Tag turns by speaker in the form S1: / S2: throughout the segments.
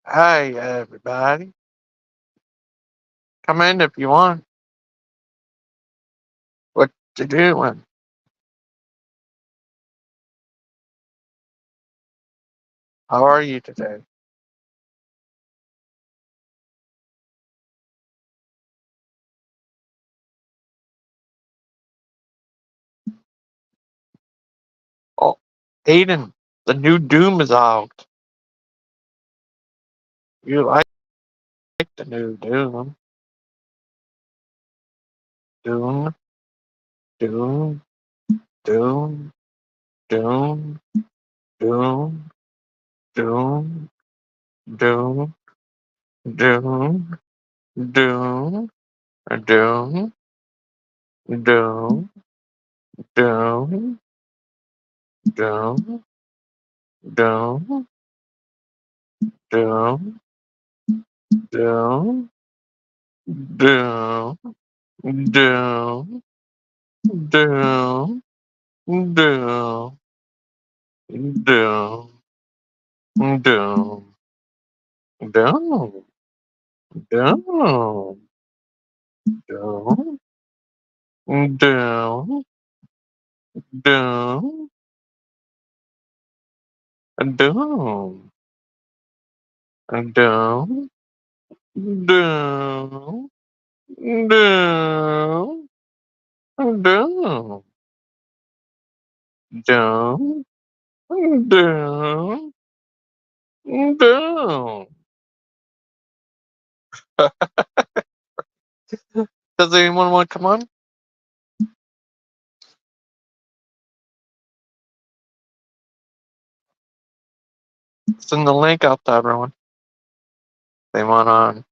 S1: Hi, everybody. Come in if you want. What you doing? How are you today? Oh, Aiden, the new Doom is out. You like the new Doom? Doom, Doom, Doom, Doom, Doom, Doom, Doom, Doom, Doom, Doom, Doom, Doom, Doom, Doom, Doom, Doom, Doom, Doom, Doom, doom, doom, doom, doom, doom, doom, doom, doom, doom, doom, doom, doom, doom, doom, doom, doom. Does anyone want to come on? Send the link out to everyone. They want on.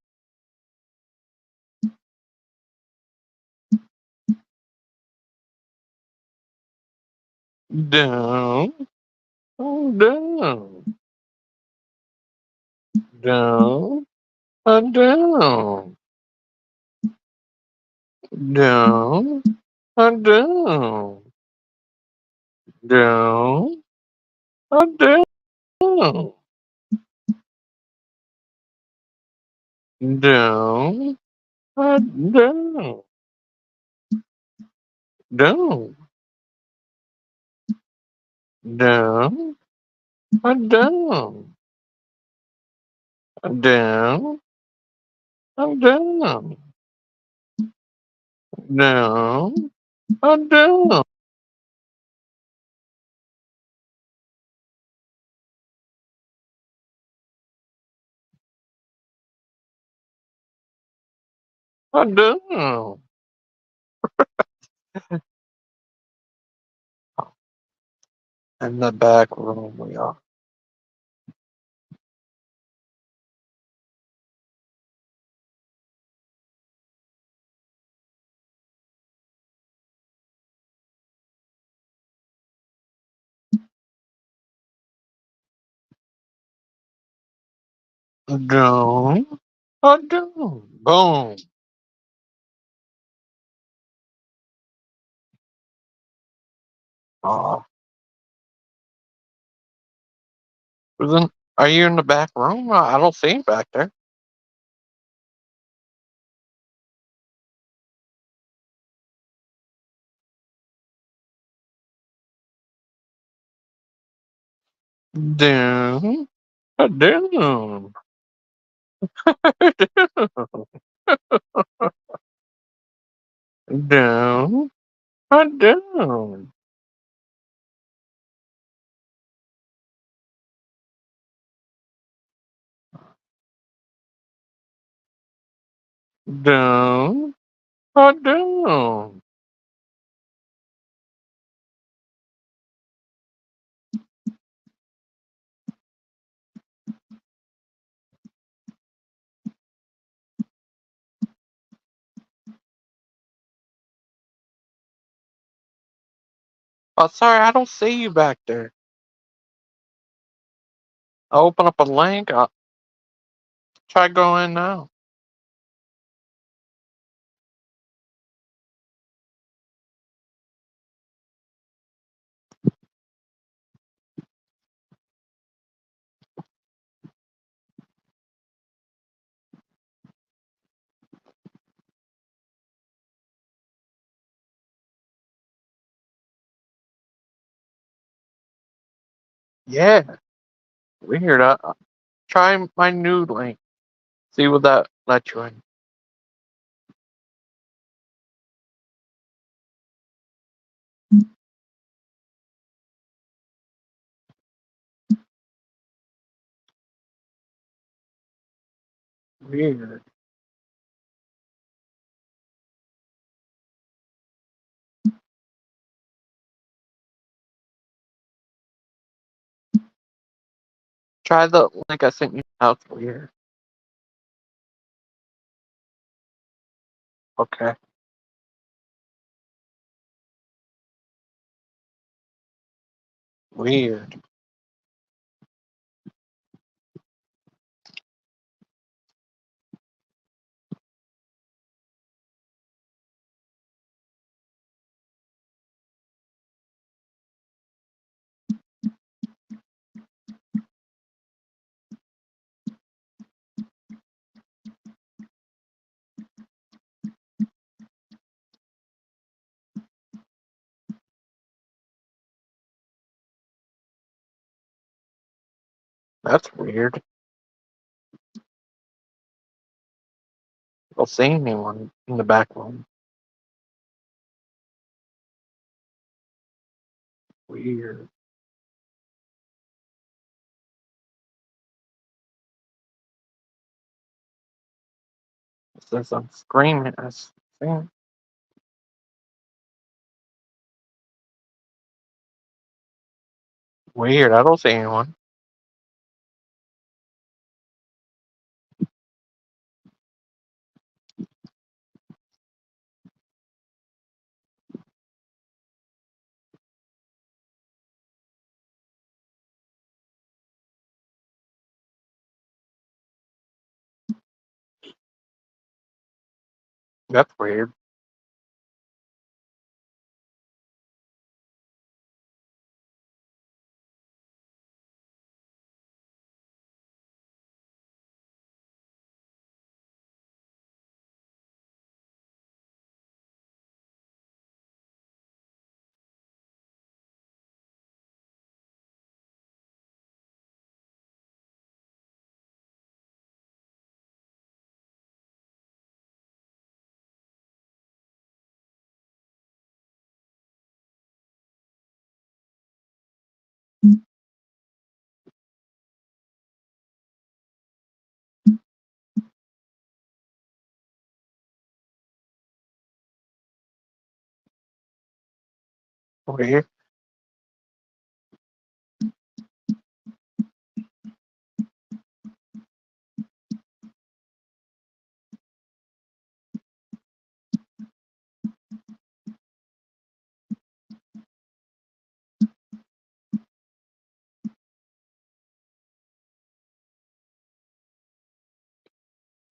S1: Down, down, down, down, down, down, down, down, down, down, down, down, down, down, down, down, down, down. In the back room we are. Down, down, boom. Uh, Isn't, are you in the back room? I don't see you back there. Down, down, down, down, down, down. Oh, sorry, I don't see you back there. I'll open up a link. I'll try going now. Yeah. Weird. Try my new link. See what that lets you in. Weird. Try the link I sent you. That's weird. Okay. Weird. That's weird. I don't see anyone in the back room. Weird. It says I'm screaming. I think. Weird. I don't see anyone. That's weird. Weird.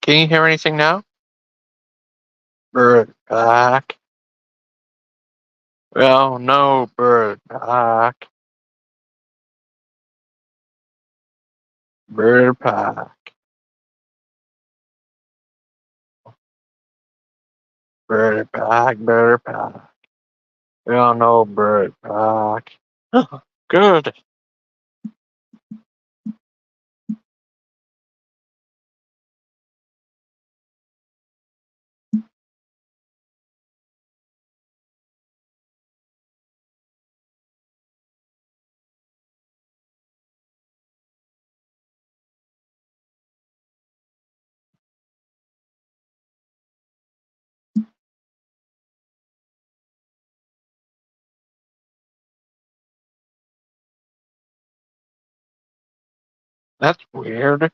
S1: Can you hear anything now? Bird back. Oh no, bird back. Bird back. Bird back. Bird back. Oh no, bird back. Good. That's weird.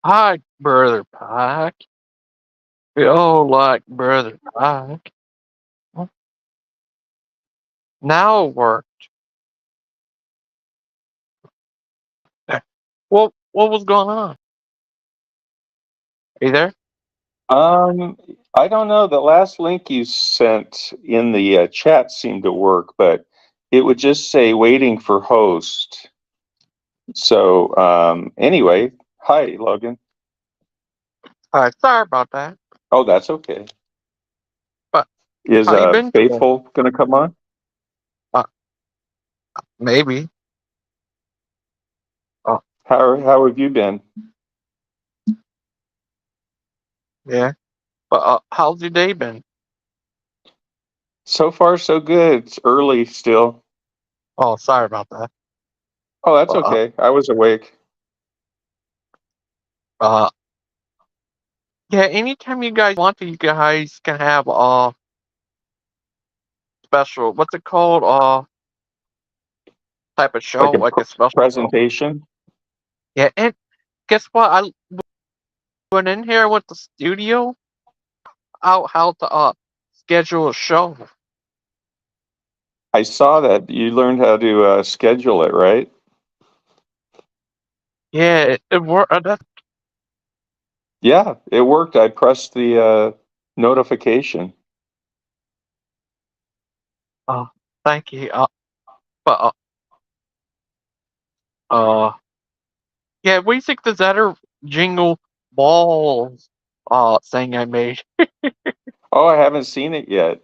S1: Hi, brother Pack. We all like brother Pack. Now it worked. What was going on? Are you there?
S2: I don't know. The last link you sent in the chat seemed to work, but it would just say waiting for host. So anyway, hi, Logan.
S1: Alright, sorry about that.
S2: Oh, that's okay.
S1: But
S2: Is
S1: How you been today?
S2: Faithful going to come on?
S1: Uh, maybe. Oh,
S2: How have you been?
S1: yeah. But how's your day been?
S2: So far, so good. It's early still.
S1: Oh, sorry about that.
S2: Oh, that's
S1: But,
S2: okay. I was awake.
S1: uh, yeah. Anytime you guys want to, you guys can have special. What's it called? Type of show
S2: Like a
S1: like a special show.
S2: presentation.
S1: Yeah. And guess what? I went in here with the studio out how to schedule a show.
S2: I saw that you learned how to schedule it, right?
S1: Yeah. It worked. That's
S2: Yeah, it worked. I pressed the notification.
S1: uh. Thank you. But yeah. We think the Zetter jingle balls thing I made.
S2: Oh, I haven't seen it yet.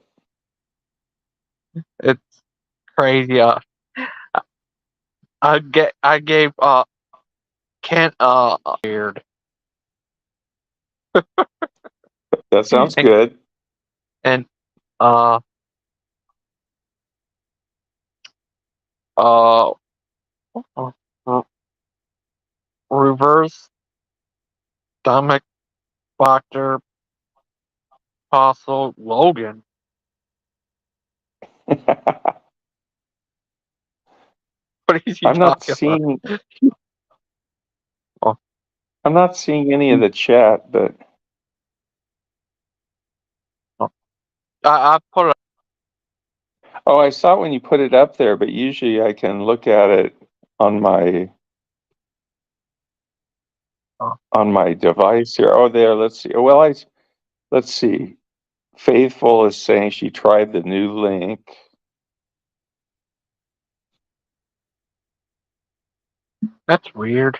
S1: It's crazy. I gave Kent weird
S2: That sounds
S1: and
S2: good.
S1: and uh uh uh, reverse stomach doctor apostle Logan. What is he
S2: I'm not
S1: talking about?
S2: seeing
S1: Oh,
S2: I'm not seeing any of the chat, but
S1: oh. I put it.
S2: oh, I saw it when you put it up there, but usually I can look at it on my
S1: Oh,
S2: device here. Oh, there. Let's see. Well, let's see. Faithful is saying she tried the new link.
S1: that's weird.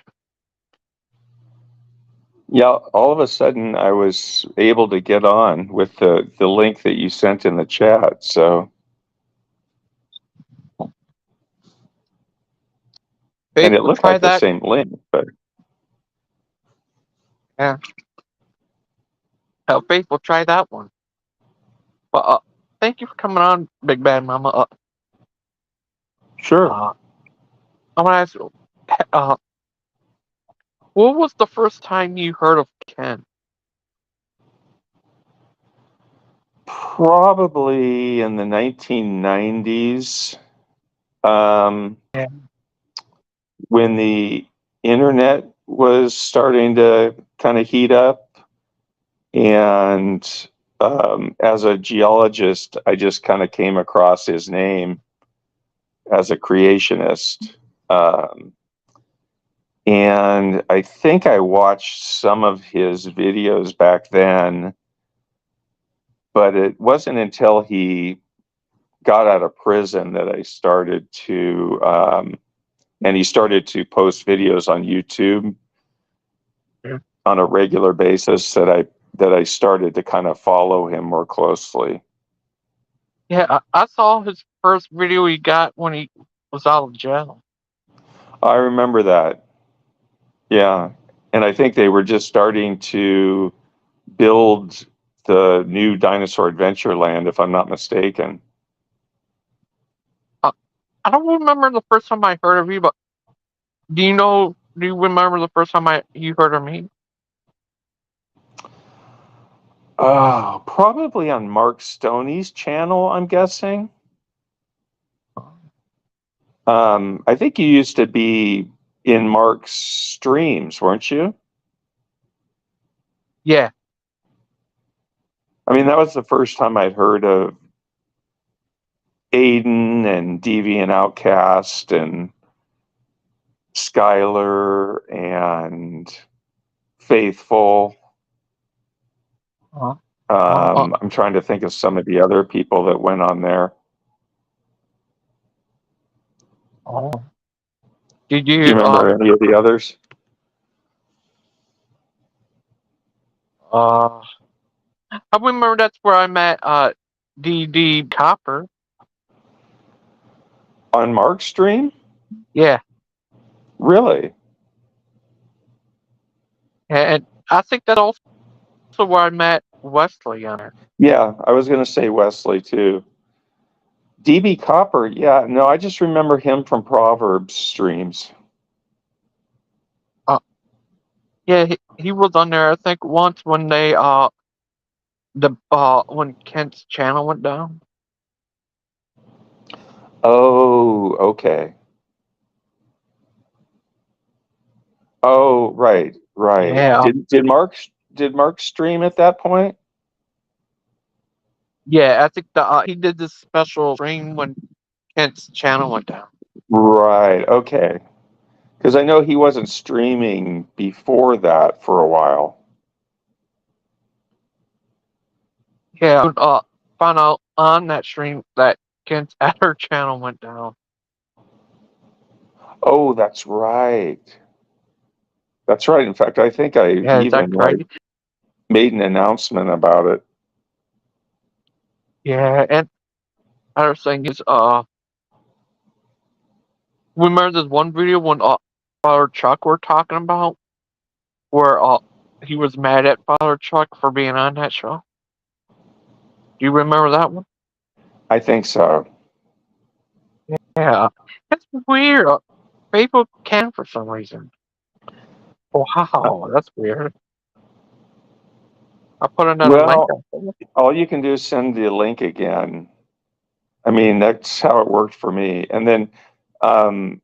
S2: Yeah, all of a sudden I was able to get on with the link that you sent in the chat. So, and
S1: Faith
S2: it
S1: will
S2: looked
S1: try
S2: like the
S1: that.
S2: same link, but
S1: Yeah, Faith will try that one. But thank you for coming on, Big Bad Mama.
S2: sure.
S1: Uh, I want to ask you, uh, what was the first time you heard of Ken?
S2: Probably in the 1990s, um,
S1: Yeah.
S2: when the internet was starting to kind of heat up. And as a geologist, I just kind of came across his name as a creationist. Um, and I think I watched some of his videos back then, but it wasn't until he got out of prison that I started to, and he started to post videos on YouTube
S1: Yeah.
S2: on a regular basis that I started to kind of follow him more closely.
S1: Yeah, I saw his first video he got when he was out of jail.
S2: I remember that. Yeah. And I think they were just starting to build the new Dinosaur Adventureland, if I'm not mistaken.
S1: Uh, I don't remember the first time I heard of you, but do you know? Do you remember the first time you heard of me?
S2: Probably on Mark Stoney's channel, I'm guessing. I think you used to be in Mark's streams, weren't you?
S1: Yeah,
S2: I mean, that was the first time I'd heard of Aiden and Deviant Outcast and Skylar and Faithful.
S1: uh, uh,
S2: I'm trying to think of some of the other people that went on there.
S1: oh. Did
S2: Do you
S1: you
S2: remember any of the others?
S1: uh? I remember that's where I met DD Copper.
S2: On Mark's stream?
S1: Yeah,
S2: Really?
S1: and I think that's also where I met Wesley on there.
S2: Yeah, I was going to say Wesley too. DB Copper, yeah, no, I just remember him from Proverbs streams.
S1: Yeah, he was on there. I think once when they when Kent's channel went down.
S2: Oh, okay. Oh, right, right.
S1: Yeah,
S2: Did Mark stream at that point?
S1: yeah. I think he did this special stream when Kent's channel went down.
S2: Right, okay. Because I know he wasn't streaming before that for a while.
S1: Yeah, found out on that stream that Kent's other channel went down.
S2: Oh, that's right. That's right. In fact, I think I
S1: Yeah, is that
S2: even
S1: right?
S2: made an announcement about it.
S1: Yeah, and other thing is remember this one video when Father Chuck were talking about where he was mad at Father Chuck for being on that show? Do you remember that one?
S2: I think so.
S1: Yeah, that's weird. Facebook can for some reason. Wow, that's weird. I'll put another link
S2: Well,
S1: up.
S2: all you can do is send the link again. I mean, that's how it worked for me. And then, um,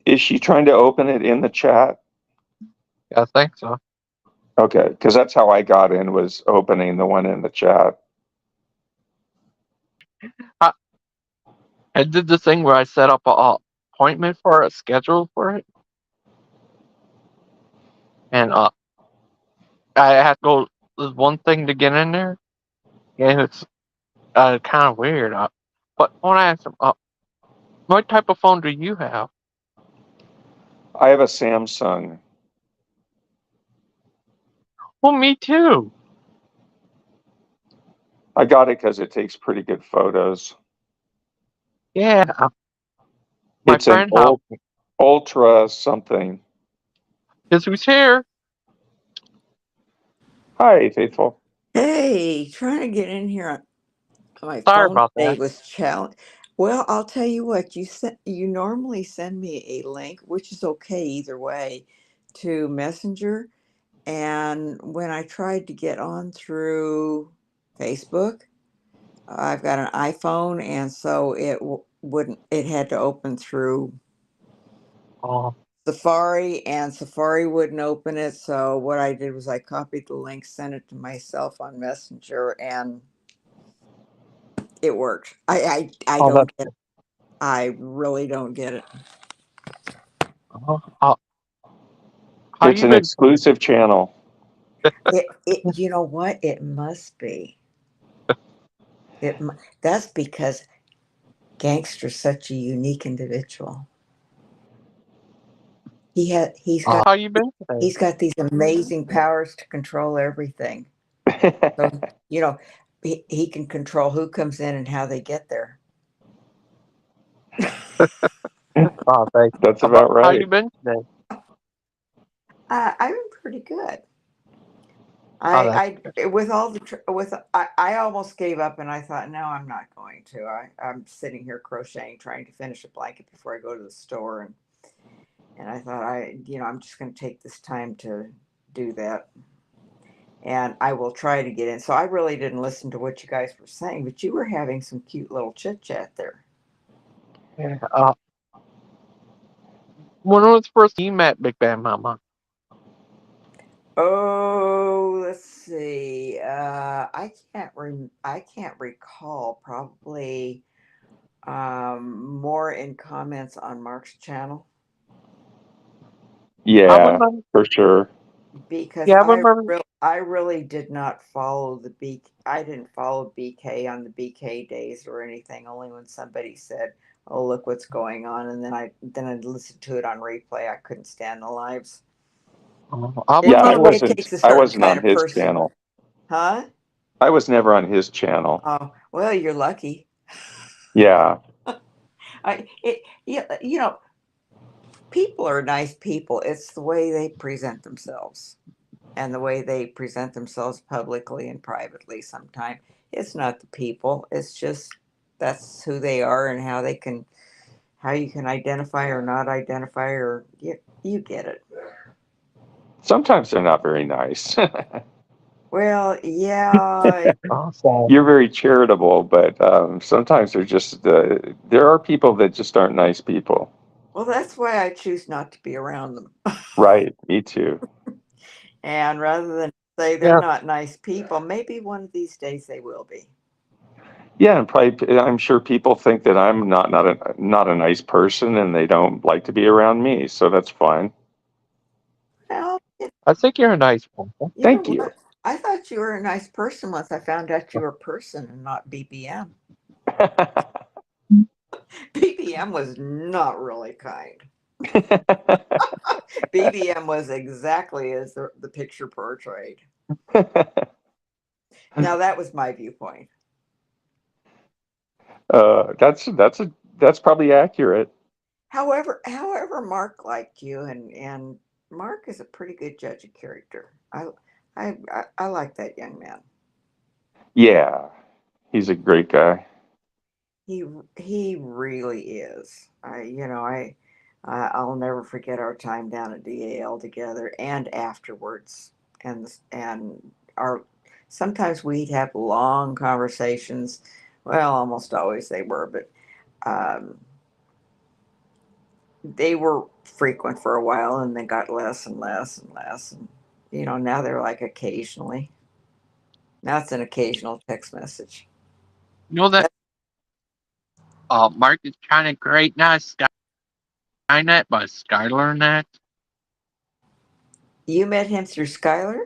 S2: is she trying to open it in the chat?
S1: I think so.
S2: Okay, because that's how I got in, was opening the one in the chat.
S1: I did the thing where I set up a appointment for a schedule for it, and I had to go. There's one thing to get in there, and it's kind of weird. But I want to ask him, what type of phone do you have?
S2: I have a Samsung.
S1: Well, me too.
S2: I got it because it takes pretty good photos.
S1: Yeah, my
S2: It's an
S1: friend helped me.
S2: Ultra something.
S1: Guess who's here?
S2: Hi, Faithful.
S3: Hey, trying to get in here on my
S1: Sorry
S3: phone
S1: about
S3: today
S1: that.
S3: was challenge. Well, I'll tell you what, you normally send me a link, which is okay either way, to Messenger. And when I tried to get on through Facebook, I've got an iPhone, and so wouldn't. It had to open through
S1: Oh,
S3: Safari, and Safari wouldn't open it. So what I did was I copied the link, sent it to myself on Messenger, and it worked. I
S1: oh,
S3: don't
S1: that's
S3: get it. I really don't get it.
S1: how
S2: It's
S1: you
S2: an
S1: been?
S2: exclusive channel.
S3: It you know what? It must be. That's because Gangster's such a unique individual. He's got
S1: How you been today?
S3: he's got these amazing powers to control everything. So you know, he can control who comes in and how they get there.
S1: Oh, thanks.
S2: That's about
S1: How you
S2: right.
S1: been today?
S3: I'm pretty good.
S1: Oh, that's
S3: With all the with I almost gave up and I thought no, I'm not going to. I'm sitting here crocheting, trying to finish a blanket before I go to the store, and I thought I'm just going to take this time to do that, and I will try to get in. So I really didn't listen to what you guys were saying, but you were having some cute little chit chat there.
S1: yeah. When was first you met Big Bad Mama?
S3: Oh, let's see. I can't recall. Probably more in comments on Mark's channel
S1: I
S2: Yeah,
S1: remember.
S2: for sure.
S3: because
S1: Yeah, I remember.
S3: I really did not follow I didn't follow BK on the BK days or anything. Only when somebody said, "Oh, look what's going on," and then I listened to it on replay. I couldn't stand the lives.
S1: I
S2: Yeah,
S3: It
S1: remember.
S3: takes a
S2: I
S3: certain
S2: wasn't
S3: kind
S2: on
S3: of
S2: his
S3: person,
S2: channel.
S3: huh?
S2: I was never on his channel.
S3: Oh, well, you're lucky.
S2: Yeah.
S3: Yeah, people are nice people. It's the way they present themselves and the way they present themselves publicly and privately sometimes. It's not the people. It's just that's who they are and how you can identify or not identify or you get it.
S2: Sometimes they're not very nice.
S3: Well, yeah.
S1: Awesome.
S2: You're very charitable, but sometimes they're just, there are people that just aren't nice people.
S3: Well, that's why I choose not to be around them.
S2: Right. Me too.
S3: And rather than say they're
S1: Yeah.
S3: not nice people, maybe one of these days they will be.
S2: Yeah, and probably I'm sure people think that I'm not a nice person, and they don't like to be around me. So that's fine.
S3: Well,
S1: I think you're a nice person.
S3: you know
S2: Thank you.
S3: what? I thought you were a nice person once I found out you were a person and not BBM. BBM was not really kind. BBM was exactly as the picture portrayed. Now that was my viewpoint.
S2: That's probably accurate.
S3: However, Mark liked you, and Mark is a pretty good judge of character. I like that young man.
S2: Yeah, he's a great guy.
S3: He he really is. I'll never forget our time down at DAL together and afterwards, and our sometimes we'd have long conversations. Well, almost always they were, but um, they were frequent for a while, and they got less and less and less, and now they're like occasionally. Now it's an occasional text message.
S1: You know that
S3: That,
S1: Mark is trying to create not Skynet, but SkylerNet.
S3: you met him through Skylar?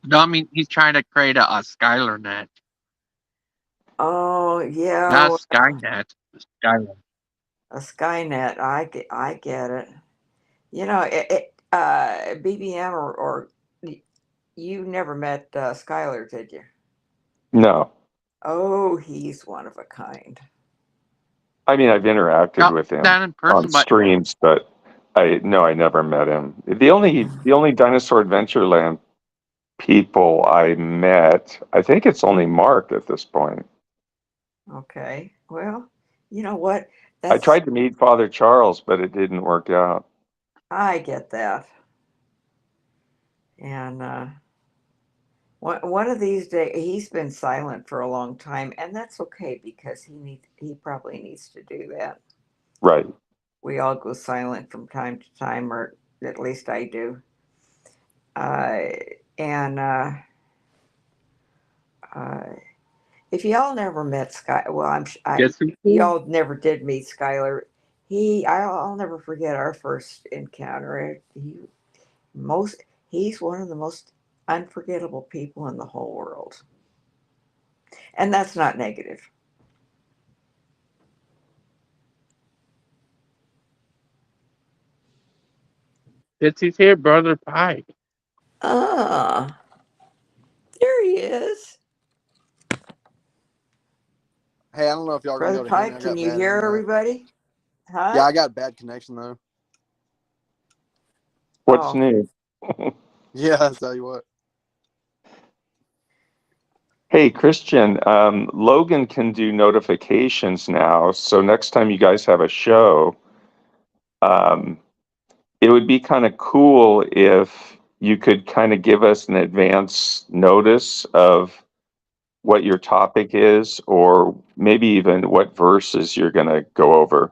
S1: No, I mean he's trying to create a SkylerNet,
S3: Oh yeah,
S1: not
S3: well,
S1: Skynet. Skyler.
S3: a Skynet. I get it. BBM or you never met Skylar, did you?
S2: No,
S3: Oh, he's one of a kind.
S2: I mean I've interacted
S1: No,
S2: with him
S1: not in
S2: on
S1: person, but
S2: streams, but I never met him. The only Dinosaur Adventureland people I met, I think it's only Mark at this point.
S3: Okay. Well, you know what?
S2: I
S3: That's
S2: tried to meet Father Charles, but it didn't work out.
S3: I get that. And one of these days, he's been silent for a long time, and that's okay because he probably needs to do that.
S2: Right.
S3: We all go silent from time to time, or at least I do. Uh, and uh, if y'all never met Sky, well,
S1: guess who?
S3: y'all never did meet Skylar. I'll never forget our first encounter. Most, he's one of the most unforgettable people in the whole world, and that's not negative.
S1: It's his here, brother Pike.
S3: Ah, there he is,
S4: Hey, I don't know if y'all are gonna be
S3: Brother
S4: able to hear me.
S3: Pike.
S4: I
S3: Can
S4: got
S3: you
S4: bad
S3: hear
S4: internet.
S3: everybody?
S4: Yeah,
S3: Huh?
S4: I got bad connection though.
S2: What's
S3: Oh,
S2: new?
S4: Yeah, I'll tell you what.
S2: Hey, Christian, Logan can do notifications now. So next time you guys have a show, um, it would be kind of cool if you could kind of give us an advance notice of what your topic is, or maybe even what verses you're going to go over.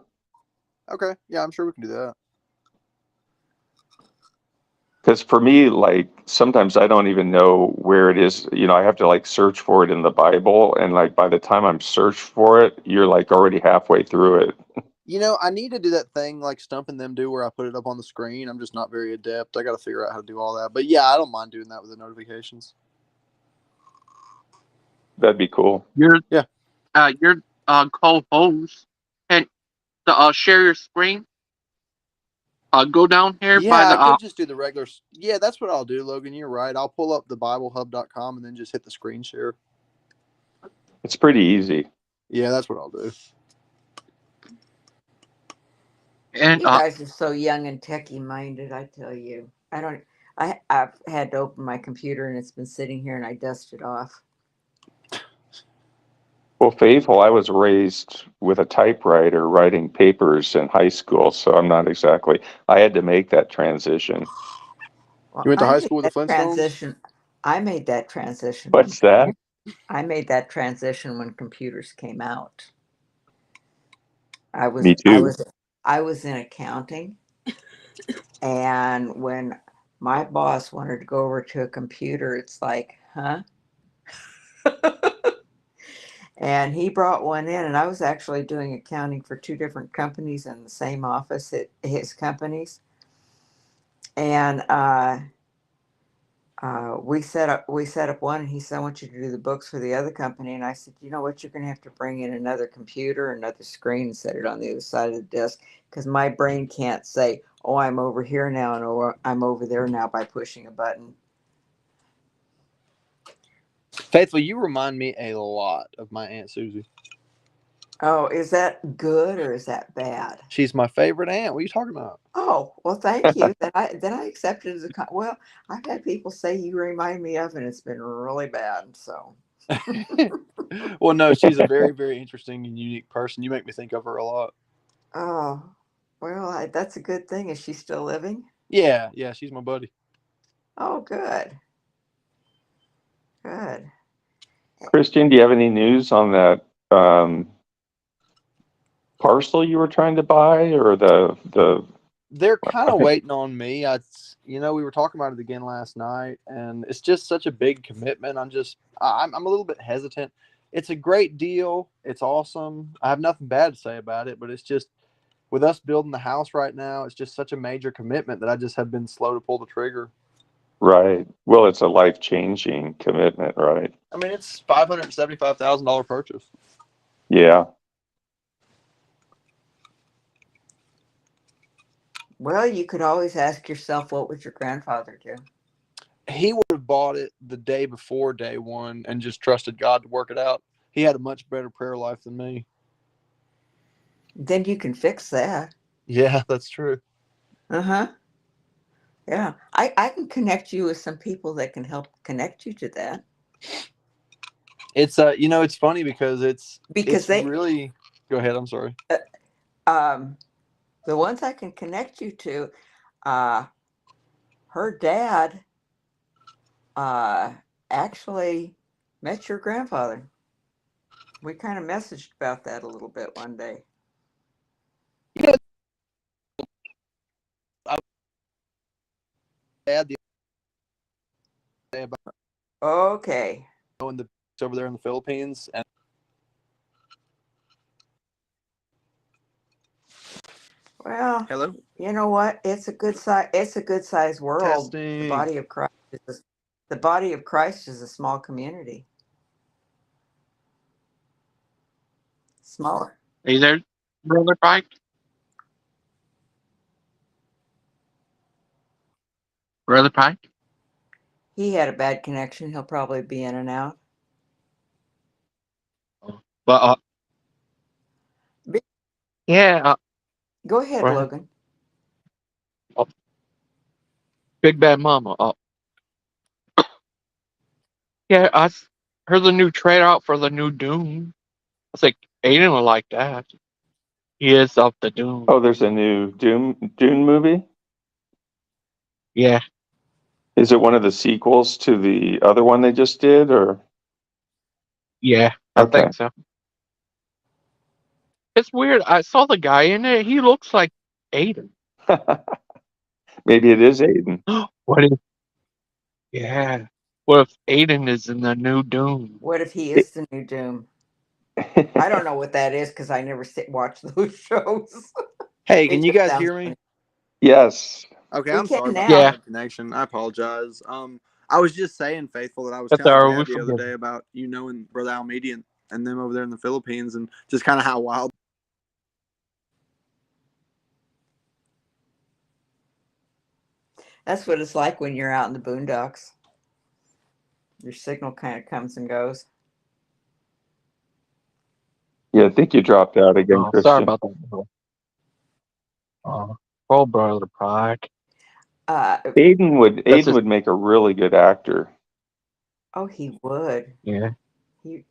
S4: Okay, yeah, I'm sure we can do that.
S2: Because for me, like sometimes I don't even know where it is. I have to like search for it in the Bible, and like by the time I'm searched for it, you're like already halfway through it.
S4: I need to do that thing like Stump and them do where I put it up on the screen. I'm just not very adept. I got to figure out how to do all that. But yeah, I don't mind doing that with the notifications.
S2: That'd be cool.
S4: Yeah.
S1: Your co-host, and share your screen. I'll go down here by
S4: Yeah, I
S1: the.
S4: could just do the regular. Yeah, that's what I'll do, Logan. You're right. I'll pull up the BibleHub.com and then just hit the screen share.
S2: It's pretty easy.
S4: Yeah, that's what I'll do.
S1: And
S3: You guys are so young and techie minded, I tell you. I've had to open my computer and it's been sitting here and I dust it off.
S2: Well, Faithful, I was raised with a typewriter writing papers in high school, so I'm not exactly. I had to make that transition.
S3: Well,
S4: You went to
S3: I
S4: high
S3: made
S4: school with
S3: that
S4: the Flintstones?
S3: transition. I made that transition when
S2: What's that?
S3: I made that transition when computers came out. I was
S2: Me
S3: I
S2: too.
S3: was I was in accounting, and when my boss wanted to go over to a computer, it's like, huh? And he brought one in, and I was actually doing accounting for two different companies in the same office at his companies. And we set up one, and he said, "I want you to do the books for the other company." And I said, "You know what? You're going to have to bring in another computer, another screen, and set it on the other side of the desk because my brain can't say, 'Oh, I'm over here now,' and 'Oh, I'm over there now' by pushing a button."
S4: Faithful, you remind me a lot of my Aunt Susie.
S3: Oh, is that good or is that bad?
S4: She's my favorite aunt. What are you talking about?
S3: Oh, well, thank you. Then I accepted it as well. I've had people say you remind me of, and it's been really bad. So,
S4: Well, no, she's a very, very interesting and unique person. You make me think of her a lot.
S3: oh, well, that's a good thing. Is she still living?
S4: Yeah, yeah, she's my buddy.
S3: Oh, good, good.
S2: Christian, do you have any news on that parcel you were trying to buy, or the?
S4: They're kind
S2: I
S4: of
S2: think
S4: waiting on me. We were talking about it again last night, and it's just such a big commitment. I'm a little bit hesitant. It's a great deal. It's awesome. I have nothing bad to say about it, but it's just with us building the house right now, it's just such a major commitment that I just have been slow to pull the trigger.
S2: right. Well, it's a life-changing commitment, right?
S4: I mean, it's $575,000 purchase.
S2: Yeah.
S3: Well, you could always ask yourself, what would your grandfather do?
S4: He would have bought it the day before day one and just trusted God to work it out. He had a much better prayer life than me.
S3: Then you can fix that.
S4: Yeah, that's true.
S3: Uh huh. Yeah, I can connect you with some people that can help connect you to that
S4: It's funny because
S3: because
S4: it's
S3: they,
S4: really. Go ahead. I'm sorry.
S3: uh, um, the ones I can connect you to, uh, her dad, uh, actually met your grandfather. We kind of messaged about that a little bit one day.
S4: You know, I had the day about
S3: Okay.
S4: knowing the over there in the Philippines, and
S3: Well,
S4: hello,
S3: you know what? It's a good size. It's a good size world. The
S4: testing.
S3: body of Christ. The body of Christ is a small community. Smaller.
S1: are you there, brother Pike? Brother Pike?
S3: He had a bad connection. He'll probably be in and out.
S1: But
S3: Bi-
S1: yeah,
S3: Go ahead,
S1: right.
S3: Logan.
S1: Big Bad Mama. Yeah, heard the new trailer out for the new Doom. I think Aiden would like that. He is of the Doom.
S2: Oh, there's a new Dune movie.
S1: Yeah,
S2: Is it one of the sequels to the other one they just did, or?
S1: yeah, I
S2: Okay.
S1: think so. It's weird. I saw the guy in it. He looks like Aiden.
S2: Maybe it is Aiden.
S1: What if? Yeah. What if Aiden is in the new Doom?
S3: What if he is the new Doom? I don't know what that is because I never watch those shows.
S4: Hey, can
S3: It
S4: you
S3: just
S4: guys
S3: sounds
S4: hear me?
S3: funny.
S2: Yes.
S4: Okay,
S3: We
S4: I'm
S3: can
S4: sorry about the
S3: now.
S1: Yeah,
S4: bad connection. I apologize. I was just saying, Faithful, that I was
S1: that's
S4: telling
S1: our we
S4: Dad the other
S1: forgive.
S4: day about knowing Brother Almeida and them over there in the Philippines, and just kind of how wild.
S3: That's what it's like when you're out in the boondocks. Your signal kind of comes and goes.
S2: Yeah, I think you dropped out again,
S1: Oh, sorry
S2: Christian.
S1: about that. Oh, Brother Pike.
S2: Aiden would
S1: That's
S2: Aiden
S1: just,
S2: would make a really good actor.
S3: Oh, he would.
S1: yeah.
S3: He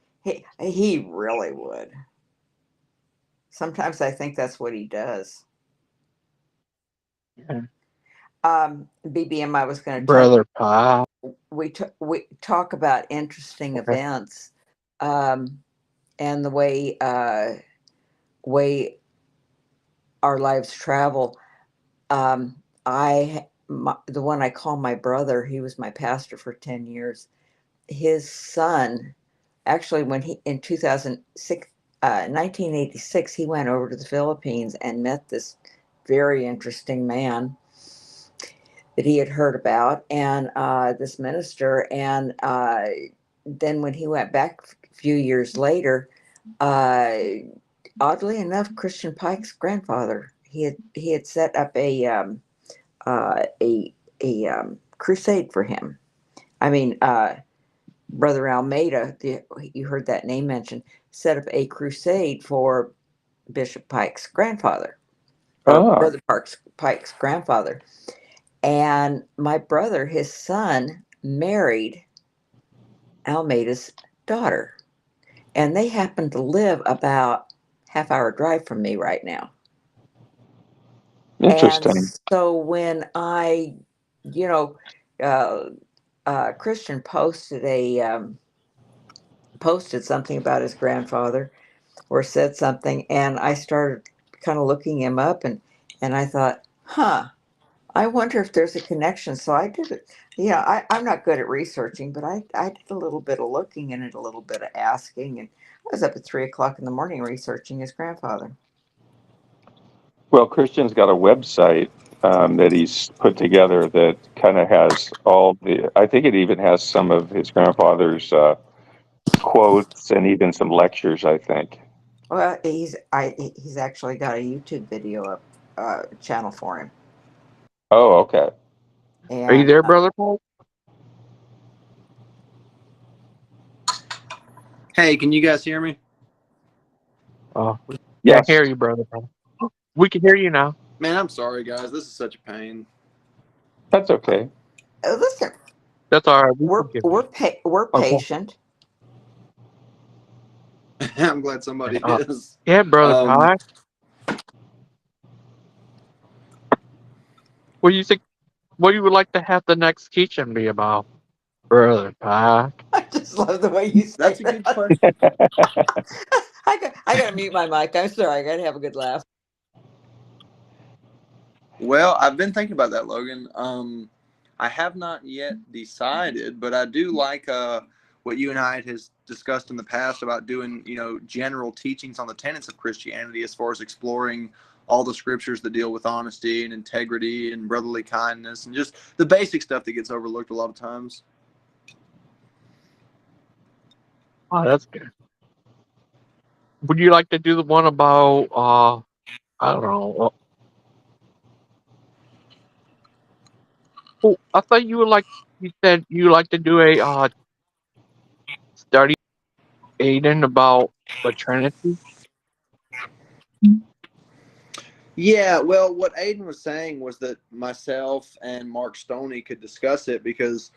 S3: really would. Sometimes I think that's what he does.
S1: Yeah.
S3: BBM, I was going to tell
S1: Brother Pike.
S3: we talk about interesting
S1: Okay.
S3: events, and the way our lives travel. The one I call my brother, he was my pastor for 10 years. His son, actually, when he in 2006, 1986, he went over to the Philippines and met this very interesting man that he had heard about, and this minister. And then when he went back a few years later, uh, oddly enough, Christian Pike's grandfather, he had set up a crusade for him. I mean, Brother Almeida, you heard that name mentioned, set up a crusade for Bishop Pike's grandfather, or
S2: Ah,
S3: Brother Pike's grandfather. And my brother, his son, married Almeida's daughter. And they happen to live about half-hour drive from me right now. And
S2: interesting.
S3: so when you know, uh, Christian posted something about his grandfather, or said something, and I started kind of looking him up, and I thought, huh, I wonder if there's a connection. So I did it. I'm not good at researching, but I did a little bit of looking and a little bit of asking, and I was up at 3 o'clock in the morning researching his grandfather.
S2: Well, Christian's got a website that he's put together that kind of has all the. I think it even has some of his grandfather's quotes and even some lectures. I think.
S3: Well, he's actually got a YouTube video up, channel for him,
S2: Oh, okay.
S1: Are you
S3: and
S1: there, Brother Pike?
S4: Hey, can you guys hear me?
S1: We can't
S2: Yes,
S1: hear you, Brother Pike. We can hear you now.
S4: Man, I'm sorry, guys. This is such a pain.
S2: that's okay.
S3: listen,
S1: That's all right. We
S3: we're
S1: forgive you.
S3: we're we're
S1: Okay.
S3: patient.
S4: I'm glad somebody
S1: Uh,
S4: is.
S1: yeah, Brother
S4: Um,
S1: Pike. What do you think? What do you would like to have the next teaching be about, Brother Pike?
S3: I just love the way you say
S4: that's a good
S3: that.
S4: question.
S3: I gotta mute my mic. I'm sorry. I gotta have a good laugh.
S4: Well, I've been thinking about that, Logan. I have not yet decided, but I do like what you and I has discussed in the past about doing, general teachings on the tenets of Christianity as far as exploring all the scriptures that deal with honesty and integrity and brotherly kindness and just the basic stuff that gets overlooked a lot of times.
S1: Oh, that's good. Would you like to do the one about I don't know. Oh, I thought you would like. You said you like to do a study, Aiden, about the Trinity.
S4: Yeah, well, what Aiden was saying was that myself and Mark Stoney could discuss it because,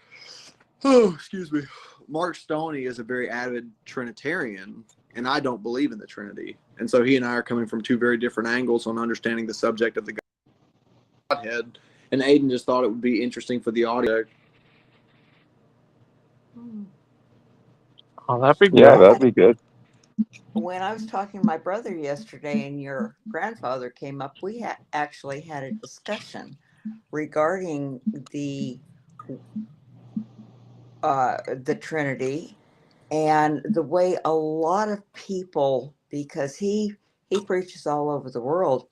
S4: oh, excuse me, Mark Stoney is a very avid Trinitarian, and I don't believe in the Trinity. And so he and I are coming from two very different angles on understanding the subject of the Godhead. And Aiden just thought it would be interesting for the audience.
S1: Oh, that'd be
S2: Yeah,
S1: good.
S2: that'd
S3: Well,
S2: be good.
S3: when I was talking to my brother yesterday and your grandfather came up, we actually had a discussion regarding the Trinity, and the way a lot of people, because he preaches all over the world,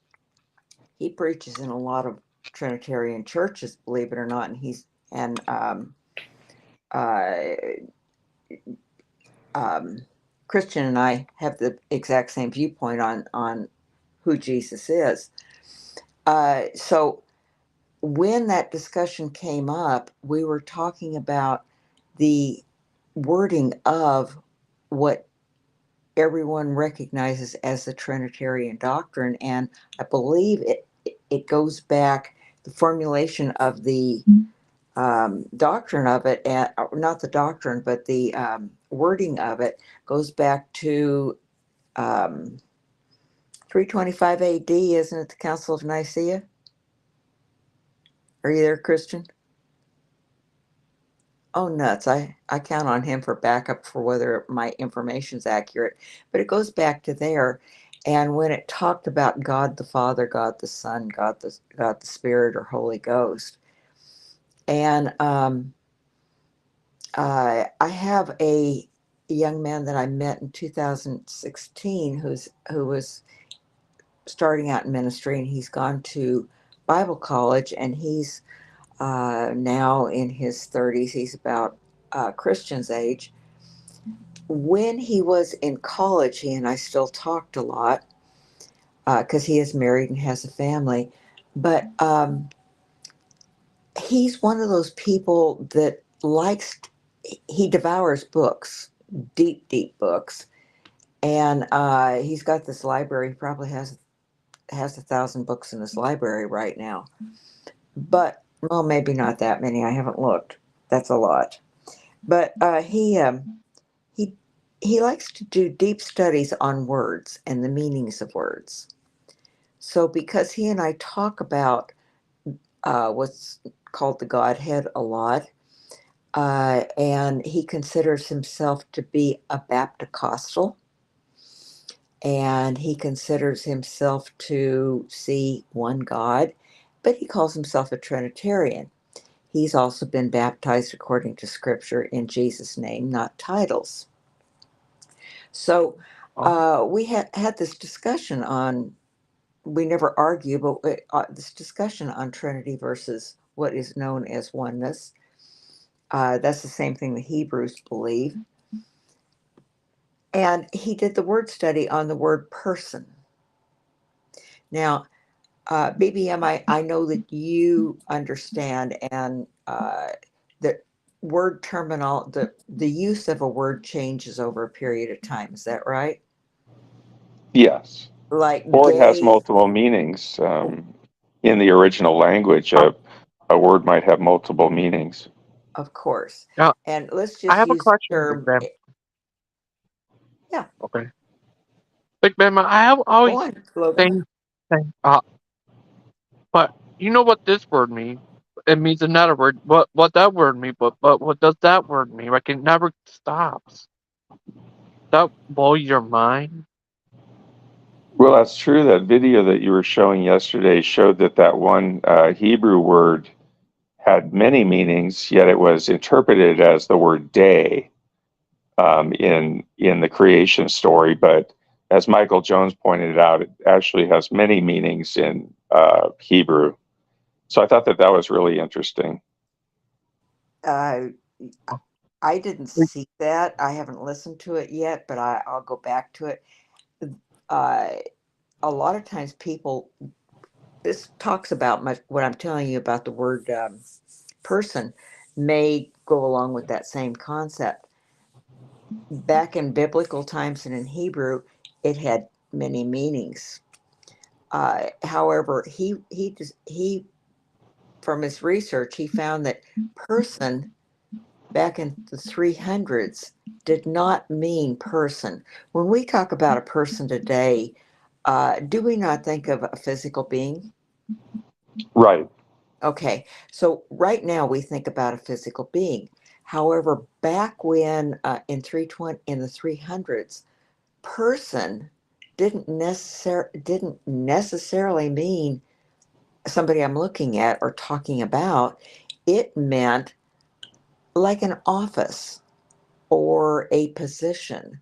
S3: he preaches in a lot of Trinitarian churches, believe it or not, and he's and uh, um, Christian and I have the exact same viewpoint on who Jesus is. So when that discussion came up, we were talking about the wording of what everyone recognizes as the Trinitarian doctrine, and I believe it goes back, the formulation of the doctrine of it, and not the doctrine, but the wording of it goes back to 325 A.D., isn't it? The Council of Nicaea. Are you there, Christian? Oh, nuts. I count on him for backup for whether my information's accurate, but it goes back to there. And when it talked about God the Father, God the Son, God the Spirit, or Holy Ghost, and I have a young man that I met in 2016 who was starting out in ministry, and he's gone to Bible college, and he's now in his 30s. He's about Christian's age. When he was in college, he and I still talked a lot because he is married and has a family. But he's one of those people that likes, he devours books, deep, deep books. And he's got this library. He probably has 1,000 books in his library right now. But, well, maybe not that many. I haven't looked. That's a lot. But he he likes to do deep studies on words and the meanings of words. So because he and I talk about what's called the Godhead a lot, and he considers himself to be a Baptist, and he considers himself to see one God, but he calls himself a Trinitarian. He's also been baptized according to Scripture in Jesus' name, not titles. So we had this discussion on, we never argue, but this discussion on Trinity versus what is known as oneness. That's the same thing the Hebrews believe. And he did the word study on the word person. Now, BBM, I know that you understand, and the word terminal, the use of a word changes over a period of time. Is that right?
S2: Yes.
S3: Like
S2: Or it has
S3: gay,
S2: multiple meanings. In the original language, a word might have multiple meanings.
S3: of course.
S1: Now,
S3: And let's
S1: I
S3: just
S1: have a
S3: use the
S1: question, Big
S3: term,
S1: Ben.
S3: yeah,
S1: Okay. Big Ben, I have
S3: go
S1: always
S3: on, Logan.
S1: think, but you know what this word means? It means another word. What that word means? But what does that word mean? Like it never stops. That blow your mind?
S2: Well, that's true. That video that you were showing yesterday showed that one Hebrew word had many meanings, yet it was interpreted as the word day in the creation story. But as Michael Jones pointed out, it actually has many meanings in Hebrew. So I thought that was really interesting.
S3: Uh, I didn't see that. I haven't listened to it yet, but I'll go back to it. Uh, a lot of times people, this talks about what I'm telling you about the word person may go along with that same concept. Back in biblical times and in Hebrew, it had many meanings. However, he from his research he found that person back in the 300s did not mean person. When we talk about a person today, do we not think of a physical being?
S2: Right.
S3: Okay, so right now we think about a physical being. However, back when in the 300s, person didn't necessarily mean somebody I'm looking at or talking about. It meant like an office or a position.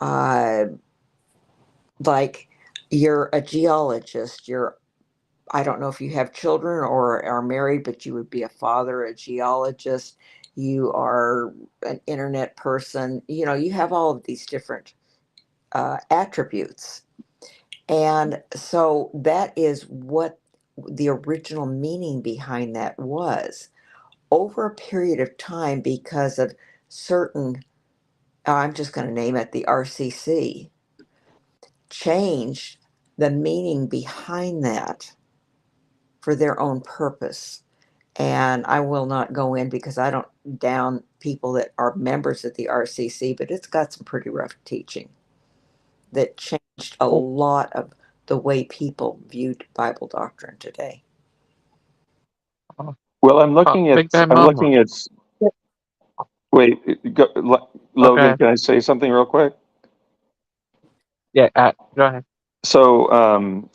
S3: Uh, like you're a geologist, I don't know if you have children or are married, but you would be a father, a geologist. You are an internet person. You know, you have all of these different attributes. And so that is what the original meaning behind that was. Over a period of time, because of certain, I'm just going to name it, the RCC, changed the meaning behind that for their own purpose. And I will not go in because I don't down people that are members of the RCC, but it's got some pretty rough teaching that changed a lot of the way people viewed Bible doctrine today.
S2: Well, I'm looking at
S1: Big Bad
S2: I'm
S1: Mama.
S2: looking at wait, Logan,
S1: Okay.
S2: can I say something real quick?
S1: Yeah. Go ahead.
S2: So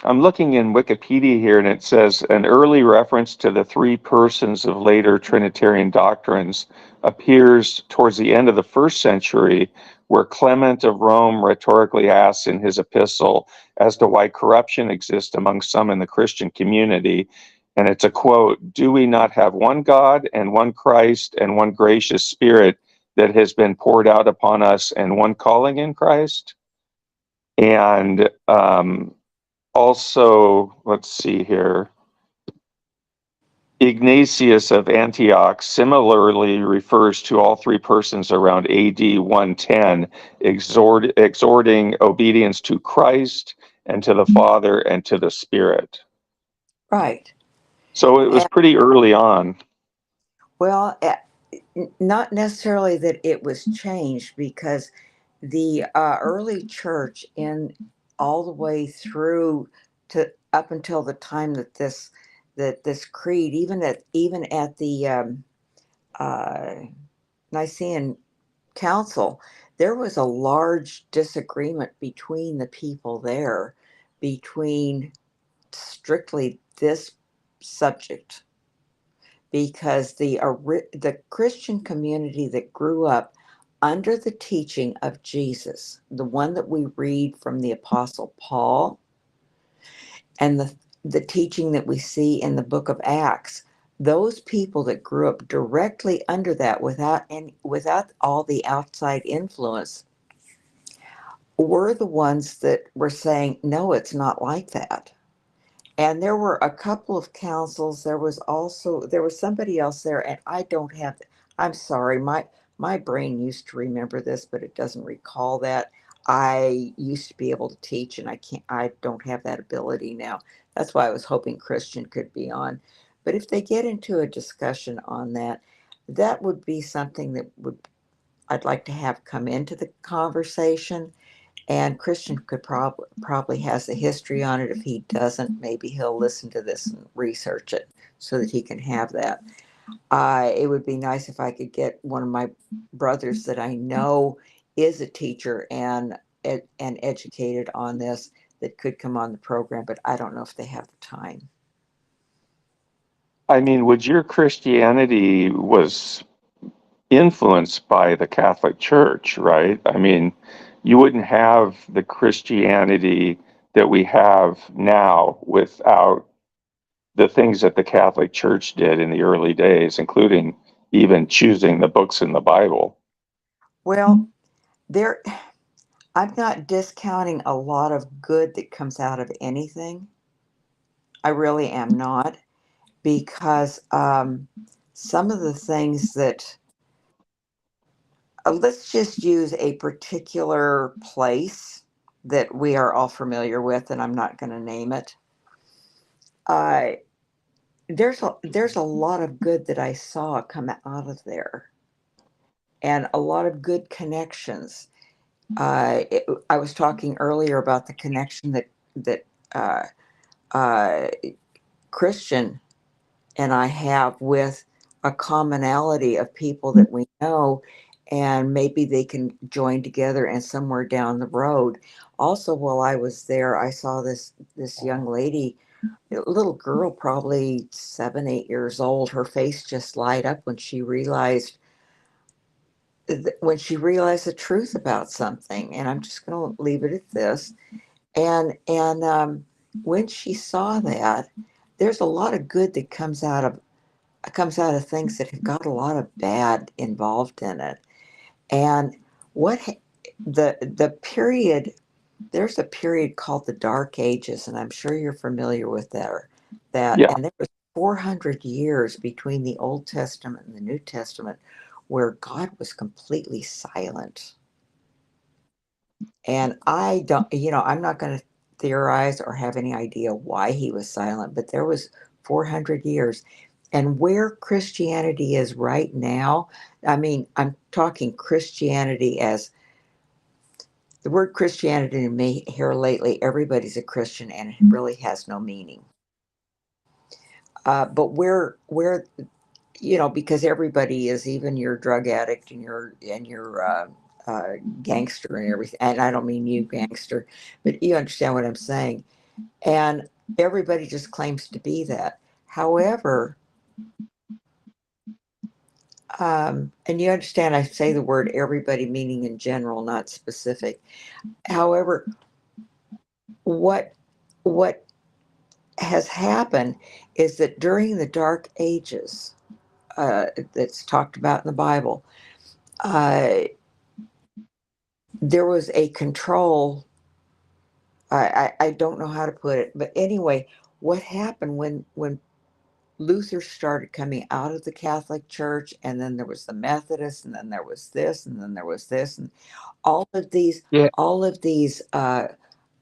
S2: I'm looking in Wikipedia here, and it says an early reference to the three persons of later Trinitarian doctrines appears towards the end of the first century, where Clement of Rome rhetorically asks in his epistle as to why corruption exists among some in the Christian community. And it's a quote, "Do we not have one God and one Christ and one gracious Spirit that has been poured out upon us and one calling in Christ?" And also, let's see here, Ignatius of Antioch similarly refers to all three persons around AD 110, exhorting obedience to Christ and to the Father and to the Spirit.
S3: Right.
S2: So it was
S3: And,
S2: pretty early on.
S3: well, not necessarily that it was changed, because the early church, in all the way through to up until the time that this creed, even at the uh, Nicene Council, there was a large disagreement between the people there, between strictly this subject, because the Christian community that grew up under the teaching of Jesus, the one that we read from the Apostle Paul, and the teaching that we see in the book of Acts, those people that grew up directly under that, without all the outside influence, were the ones that were saying, no, it's not like that. And there were a couple of councils. There was somebody else there, and I don't have. I'm sorry, my brain used to remember this, but it doesn't recall that. I used to be able to teach, and I don't have that ability now. That's why I was hoping Christian could be on. But if they get into a discussion on that, that would be something that would I'd like to have come into the conversation, and Christian could probably has the history on it. If he doesn't, maybe he'll listen to this and research it so that he can have that. It would be nice if I could get one of my brothers that I know is a teacher and educated on this, that could come on the program, but I don't know if they have the time.
S2: I mean, would your Christianity was influenced by the Catholic Church, right? I mean, you wouldn't have the Christianity that we have now without the things that the Catholic Church did in the early days, including even choosing the books in the Bible.
S3: Well, there, I'm not discounting a lot of good that comes out of anything. I really am not, because some of the things that, let's just use a particular place that we are all familiar with, and I'm not going to name it. Uh, there's a lot of good that I saw come out of there, and a lot of good connections. I was talking earlier about the connection that uh, uh, Christian and I have with a commonality of people that we know, and maybe they can join together and somewhere down the road. Also, while I was there, I saw this young lady, a little girl, probably 7, 8 years old. Her face just light up when she realized the truth about something. And I'm just going to leave it at this. And when she saw that, there's a lot of good that comes out of things that have got a lot of bad involved in it. And what the period there's a period called the Dark Ages, and I'm sure you're familiar with that. that,
S2: Yeah.
S3: and there was 400 years between the Old Testament and the New Testament where God was completely silent. And I don't, I'm not going to theorize or have any idea why he was silent, but there was 400 years. And where Christianity is right now, I mean, I'm talking Christianity as the word Christianity to me here lately, everybody's a Christian and it really has no meaning. But where because everybody is, even your drug addict and your gangster and everything. And I don't mean you, gangster, but you understand what I'm saying. And everybody just claims to be that. However, and you understand, I say the word everybody meaning in general, not specific. However, what what has happened is that during the Dark Ages, that's talked about in the Bible, uh, there was a control. I don't know how to put it, but anyway, what happened when Luther started coming out of the Catholic Church, and then there was the Methodists, and then there was this, and then there was this, and all of these,
S1: Yeah.
S3: all of these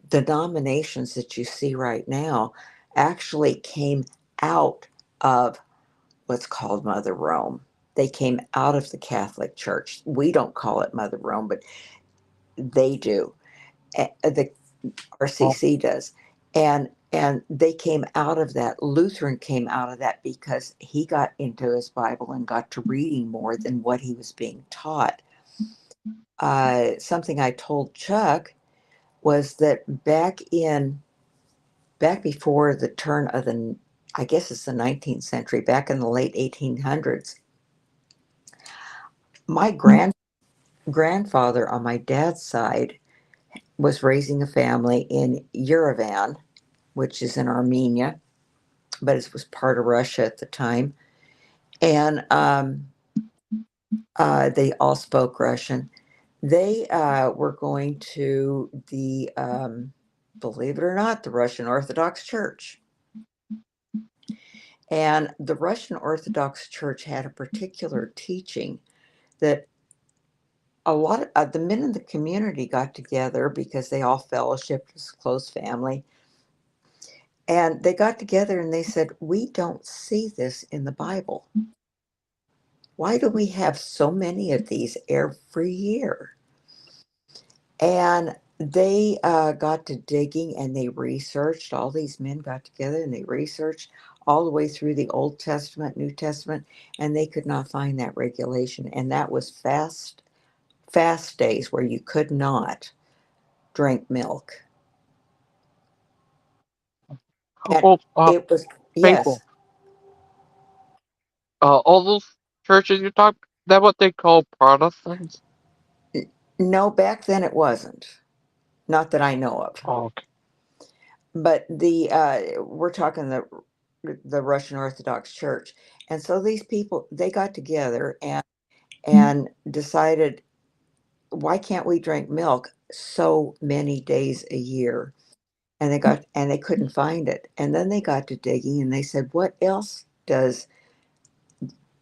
S3: denominations that you see right now actually came out of what's called Mother Rome. They came out of the Catholic Church. We don't call it Mother Rome, but they do. The
S1: Oh,
S3: RCC does. And they came out of that. Lutheran came out of that because he got into his Bible and got to reading more than what he was being taught. Something I told Chuck was that back before the turn of the, I guess it's the 19th century, back in the late 1800s, my grandfather on my dad's side was raising a family in Yerevan, which is in Armenia, but it was part of Russia at the time. And they all spoke Russian. They were going to believe it or not, the Russian Orthodox Church. And the Russian Orthodox Church had a particular teaching that a lot of the men in the community got together because they all fellowshiped as a close family. And they got together and they said, "We don't see this in the Bible. Why do we have so many of these every year?" And they got to digging and they researched. All these men got together and they researched all the way through the Old Testament, New Testament, and they could not find that regulation. And that was fast days where you could not drink milk. And
S1: oh,
S3: it was,
S1: faithful.
S3: yes,
S1: All those churches you talk, that what they call Protestants?
S3: no, back then it wasn't. Not that I know of.
S1: Oh, okay.
S3: But we're talking the Russian Orthodox Church. And so these people, they got together and decided, why can't we drink milk so many days a year? And they couldn't find it. And then they got to digging and they said, what else does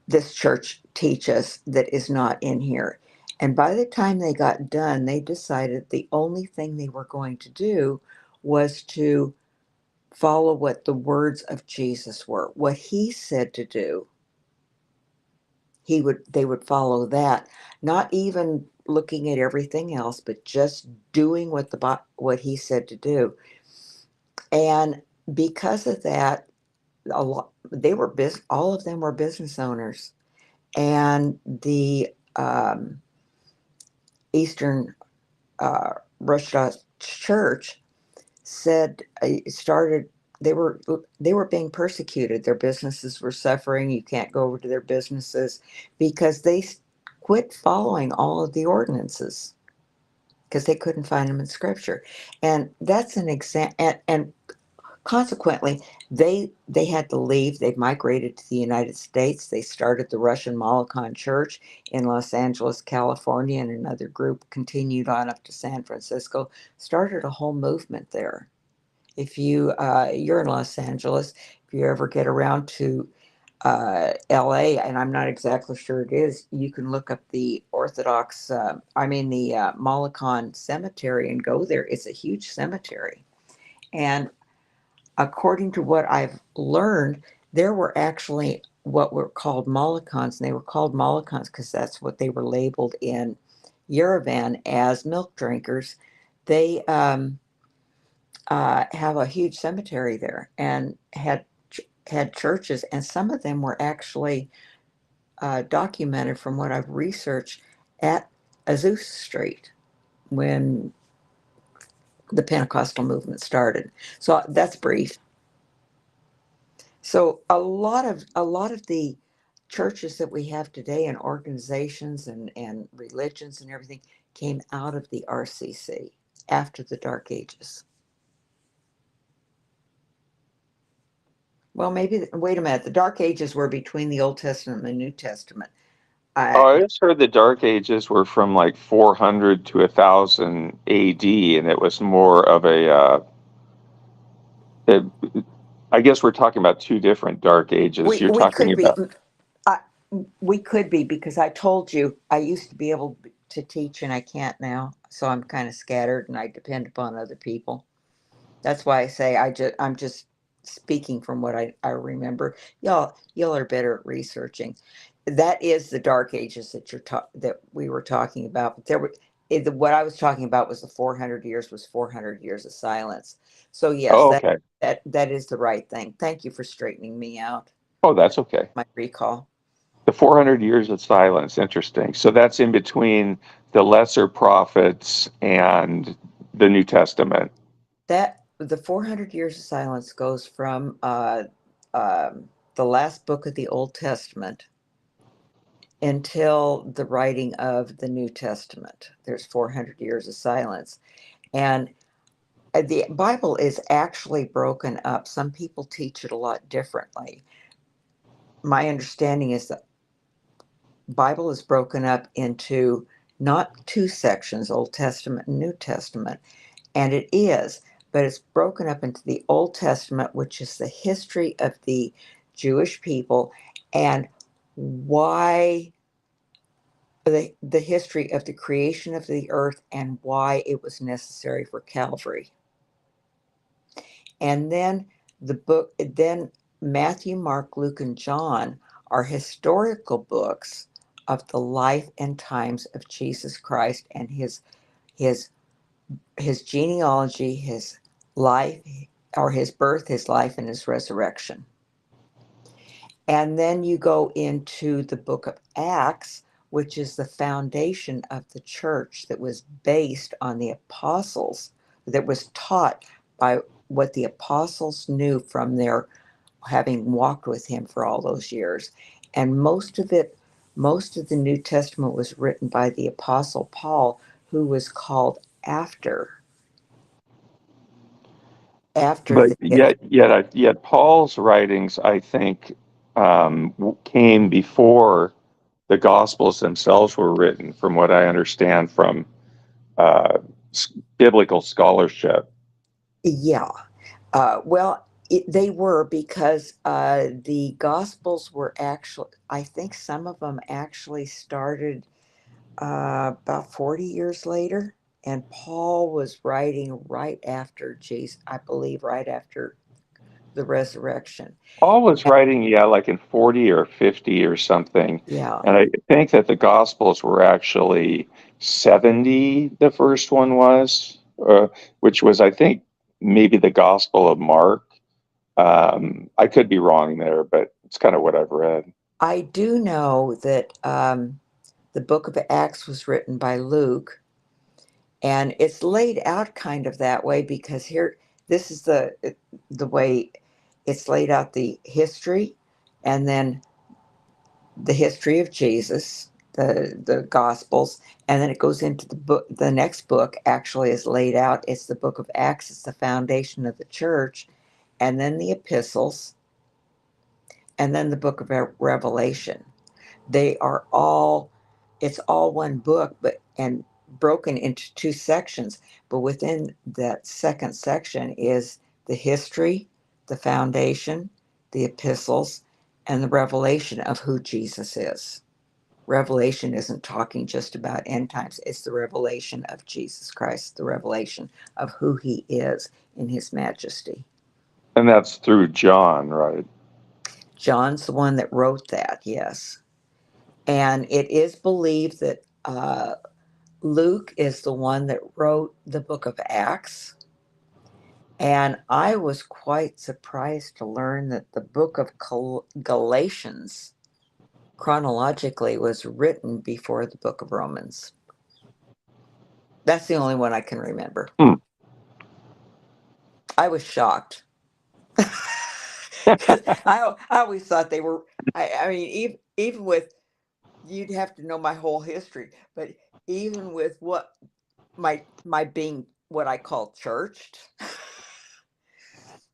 S3: this church teach us that is not in here? And by the time they got done, they decided the only thing they were going to do was to follow what the words of Jesus were, what he said to do. They would follow that, not even looking at everything else, but just doing what he said to do. And because of that, all of them were business owners, and the Eastern uh, Russia Church said started they were being persecuted. Their businesses were suffering. You can't go over to their businesses because they quit following all of the ordinances because they couldn't find them in scripture. And that's an example. And consequently, they had to leave. They migrated to the United States. They started the Russian Malakan Church in Los Angeles, California, and another group continued on up to San Francisco, started a whole movement there. if you're in Los Angeles, if you ever get around to LA, and I'm not exactly sure it is, you can look up the Orthodox, the Molokon Cemetery and go there. It's a huge cemetery. And according to what I've learned, there were actually what were called Molokons, and they were called Molokons because that's what they were labeled in Yerevan as milk drinkers. They have a huge cemetery there and had churches, and some of them were actually documented from what I've researched at Azusa Street when the Pentecostal movement started. So that's brief. So a lot of the churches that we have today and organizations and religions and everything came out of the RCC after the Dark Ages. Well, maybe wait a minute. The Dark Ages were between the Old Testament and the New Testament.
S2: Oh,
S3: I
S2: I just heard the Dark Ages were from like 400 to 1000 AD, and it was more of it, I guess we're talking about two different Dark Ages.
S3: we
S2: You're
S3: we
S2: talking
S3: could be.
S2: about,
S3: I, we could be because I told you I used to be able to teach and I can't now. So I'm kind of scattered and I depend upon other people. That's why I say I'm just speaking from what I remember. Y'all are better at researching. That is the Dark Ages that we were talking about. But what I was talking about was the 400 years was 400 years of silence. So yes,
S2: oh,
S3: that
S2: okay.
S3: that is the right thing. Thank you for straightening me out.
S2: Oh, that's okay.
S3: My recall.
S2: The 400 years of silence, interesting. So that's in between the lesser prophets and the New Testament.
S3: That the 400 years of silence goes from the last book of the Old Testament until the writing of the New Testament. There's 400 years of silence. And the Bible is actually broken up. Some people teach it a lot differently. My understanding is that Bible is broken up into not two sections, Old Testament and New Testament. And it is, but it's broken up into the Old Testament, which is the history of the Jewish people and why the history of the creation of the earth and why it was necessary for Calvary. And then Matthew, Mark, Luke, and John are historical books of the life and times of Jesus Christ and his his genealogy, his life, or his birth, his life, and his resurrection. And then you go into the book of Acts, which is the foundation of the church that was based on the apostles, that was taught by what the apostles knew from their having walked with him for all those years. And most of the New Testament was written by the apostle Paul, who was called after
S2: But
S3: the
S2: yet Paul's writings, I think, came before the Gospels themselves were written, from what I understand from uh, biblical scholarship.
S3: yeah. Well, they were because the Gospels were actually, I think some of them actually started about 40 years later. And Paul was writing right after Jesus, I believe, right after the resurrection.
S2: Paul was
S3: And,
S2: writing, yeah, like in 40 or 50 or something.
S3: yeah,
S2: And I think that the Gospels were actually 70, the first one was, which was, I think, maybe the Gospel of Mark. I could be wrong there, but it's kind of what I've read.
S3: I do know that the book of Acts was written by Luke, and it's laid out kind of that way because here this is the way it's laid out, the history and then the history of Jesus, the gospels, and then it goes into the next book actually is laid out, it's the book of Acts, it's the foundation of the church, and then the epistles, and then the book of Revelation. They are all, it's all one book, but and broken into two sections, but within that second section is the history, the foundation, the epistles, and the revelation of who Jesus is. Revelation isn't talking just about end times, it's the revelation of Jesus Christ, the revelation of who he is in his majesty.
S2: And that's through John, right?
S3: John's the one that wrote that, yes. And it is believed that Luke is the one that wrote the book of Acts. And I was quite surprised to learn that the book of Galatians chronologically was written before the book of Romans. That's the only one I can remember. I was shocked. Because I always thought they were, I mean, even with, you'd have to know my whole history, but even with what my being what I call churched,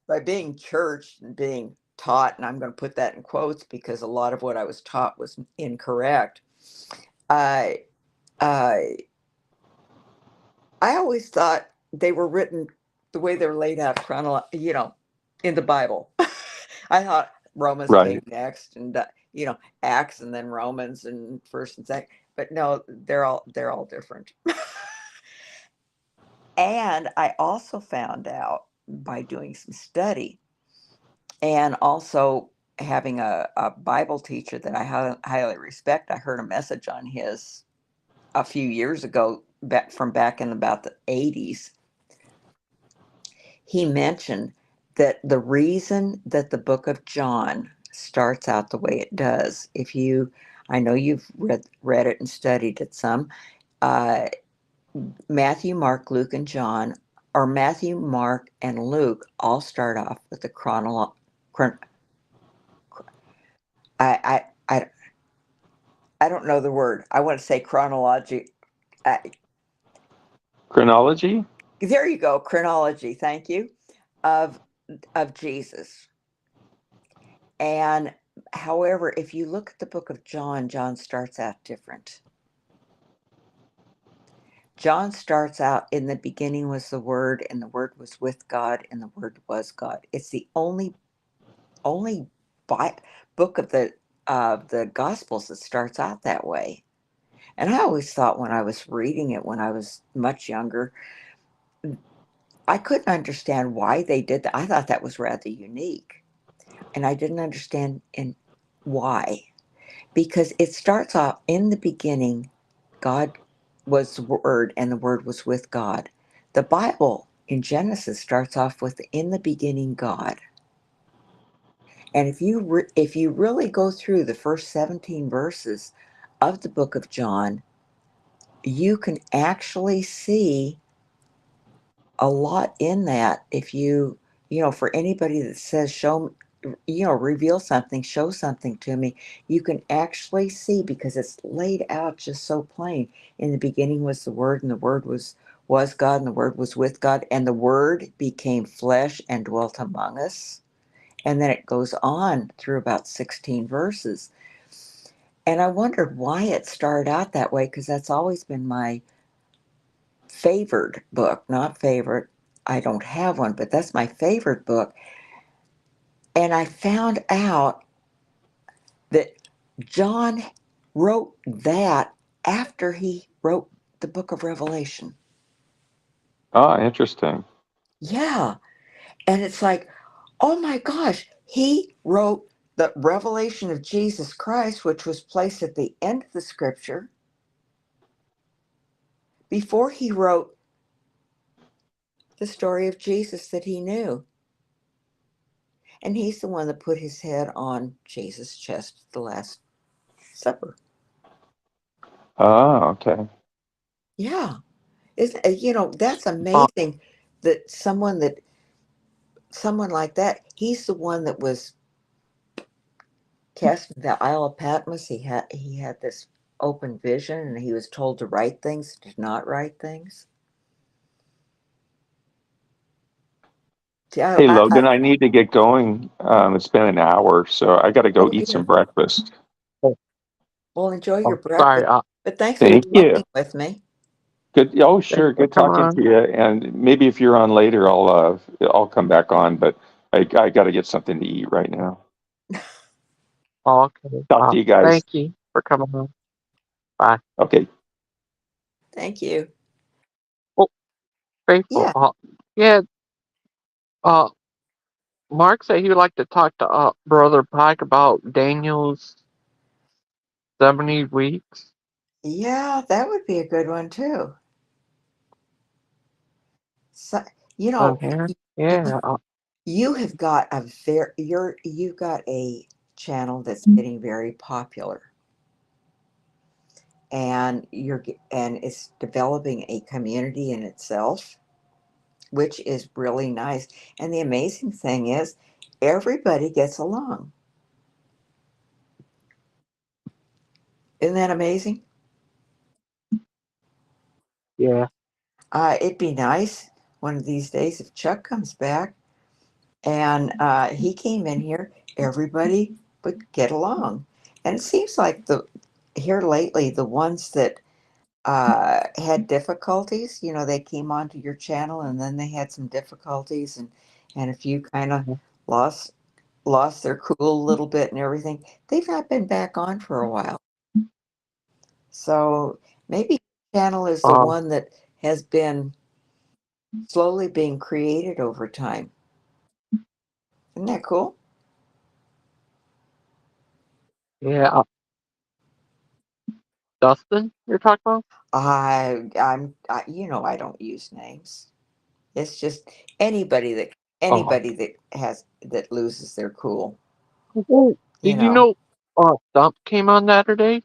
S3: by being churched and being taught, and I'm going to put that in quotes because a lot of what I was taught was incorrect. I I always thought they were written the way they're laid out in the Bible. I thought Romans came
S2: Right.
S3: next, and Acts, and then Romans, and first and second. But no, they're all different. And I also found out by doing some study, and also having a Bible teacher that I highly respect. I heard a message on his a few years ago, back in about the 80s. He mentioned that the reason that the book of John starts out the way it does, I know you've read it and studied it some. Uh, Matthew, Mark, Luke, and John, or Matthew, Mark, and Luke all start off with the I, I, I, I don't know the word. I want to say chronology. Uh,
S2: Chronology?
S3: there you go, chronology. Thank you, of of Jesus. And however, if you look at the book of John, John starts out different. John starts out, in the beginning was the Word, and the Word was with God, and the Word was God. It's the only book of the Gospels that starts out that way. And I always thought, when I was reading it when I was much younger, I couldn't understand why they did that. I thought that was rather unique, and I didn't understand why, because it starts off, in the beginning God was the Word, and the Word was with God. The Bible in Genesis starts off with, in the beginning God. And if you really go through the first 17 verses of the book of John, you can actually see a lot in that. If for anybody that says, show, reveal something, show something to me, you can actually see, because it's laid out just so plain. In the beginning was the Word, and the Word was God, and the Word was with God, and the Word became flesh and dwelt among us. And then it goes on through about 16 verses. And I wondered why it started out that way, because that's always been my favored book. Not favorite, I don't have one, but that's my favorite book. And I found out that John wrote that after he wrote the book of Revelation.
S2: Ah, interesting.
S3: Yeah. And it's like, oh my gosh, he wrote the revelation of Jesus Christ, which was placed at the end of the scripture, before he wrote the story of Jesus that he knew. And he's the one that put his head on Jesus' chest at the Last Supper.
S2: Ah, okay.
S3: Yeah. That's amazing that someone like that, he's the one that was cast in the Isle of Patmos. He had this open vision, and he was told to write things, to not write things. See,
S2: Hey, Logan, I need to get going. It's been an hour, so I got to go
S3: oh
S2: eat some
S3: dear.
S2: breakfast.
S3: Well, enjoy your
S1: I'm sorry.
S3: breakfast. But thanks for
S2: Thank you.
S3: talking with me.
S2: Good. Oh,
S1: Thanks
S2: sure.
S1: for
S2: Good
S1: coming
S2: talking
S1: on.
S2: to you. And maybe if you're on later, I'll come back on. But I got to get something to eat right now.
S1: Oh, okay.
S2: Talk to you guys.
S1: Thank you for coming on. Bye.
S2: Okay.
S3: Thank you.
S1: Oh, faithful.
S3: Yeah.
S1: Yeah. Uh, Mark said he would like to talk to Brother Pike about Daniel's 70 weeks
S3: Yeah, that would be a good one too. So, you
S1: on
S3: know,
S1: here.
S3: y-
S1: Yeah.
S3: you have got you've got a channel that's getting very popular, and and it's developing a community in itself, which is really nice. And the amazing thing is, everybody gets along. Isn't that amazing?
S1: Yeah.
S3: It'd be nice one of these days if Chuck comes back and he came in here, everybody would get along. And it seems like the here lately, the ones that had difficulties, they came onto your channel and then they had some difficulties, and a few kind of lost lost their cool a little bit and everything. They've not been back on for a while. So maybe the channel is the
S1: Uh,
S3: one that has been slowly being created over time. Isn't that cool?
S1: yeah. Dustin, you're talking about?
S3: I don't use names. It's just anybody that
S1: Oh.
S3: anybody that that loses their cool.
S1: Oh,
S3: You
S1: did you
S3: know
S1: know Stump came on Saturday?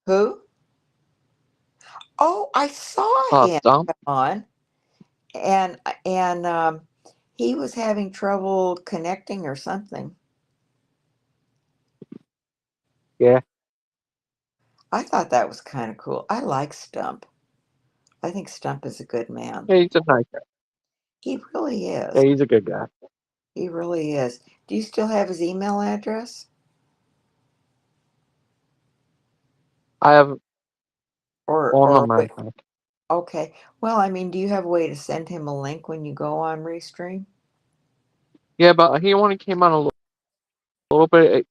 S3: who? Oh, I saw him
S1: Stump?
S3: come on, and he was having trouble connecting or something.
S1: Yeah.
S3: I thought that was kind of cool. I like Stump. I think Stump is a good man.
S1: Yeah, he's a nice guy.
S3: He really
S1: Yeah,
S3: is.
S1: he's a good guy.
S3: He really is. Do you still have his email address?
S1: I have one
S3: Or
S1: on my
S3: wait,
S1: back.
S3: okay. Well, I mean, do you have a way to send him a link when you go on Restream?
S1: Yeah, but he only came on a little bit.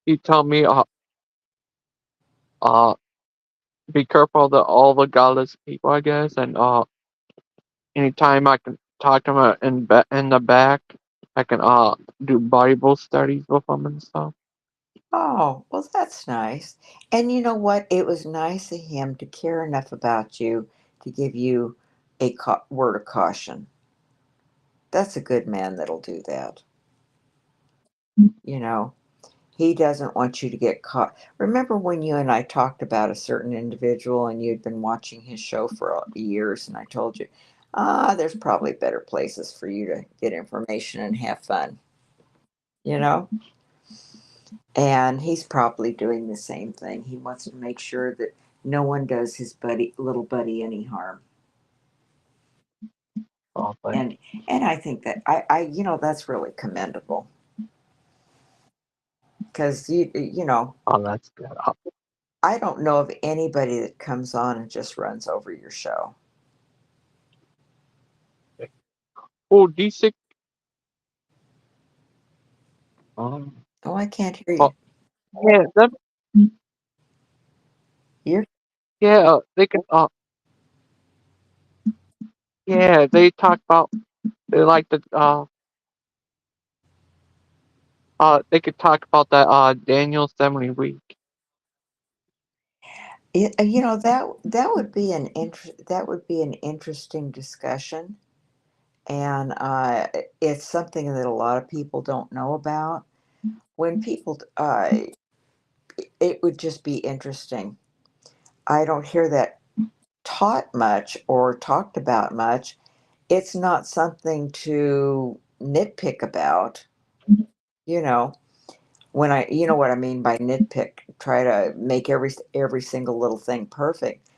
S1: He told me, uh, be careful of all the godless people, I guess, and anytime I can talk to him in the back, I can do Bible studies with him and stuff.
S3: Oh, well, that's nice. And you know what? It was nice of him to care enough about you to give you a word of caution. That's a good man that'll do that. You know, he doesn't want you to get caught. Remember when you and I talked about a certain individual and you'd been watching his show for years, and I told you, there's probably better places for you to get information and have fun, you know? And he's probably doing the same thing. He wants to make sure that no one does his little buddy, any harm.
S1: Oh, thanks.
S3: And I think that that's really commendable because
S1: Oh, that's good.
S3: I don't know of anybody that comes on and just runs over your show.
S1: Oh, D6. Um,
S3: Oh, I can't hear you.
S1: oh, yeah,
S3: You're
S1: yeah, they can. Yeah, they talk about. They like the. They could talk about that. Daniel 70 week.
S3: that would be that would be an interesting discussion, and it's something that a lot of people don't know about. When people, it would just be interesting. I don't hear that taught much or talked about much. It's not something to nitpick about, you know. When you know what I mean by nitpick, try to make every single little thing perfect.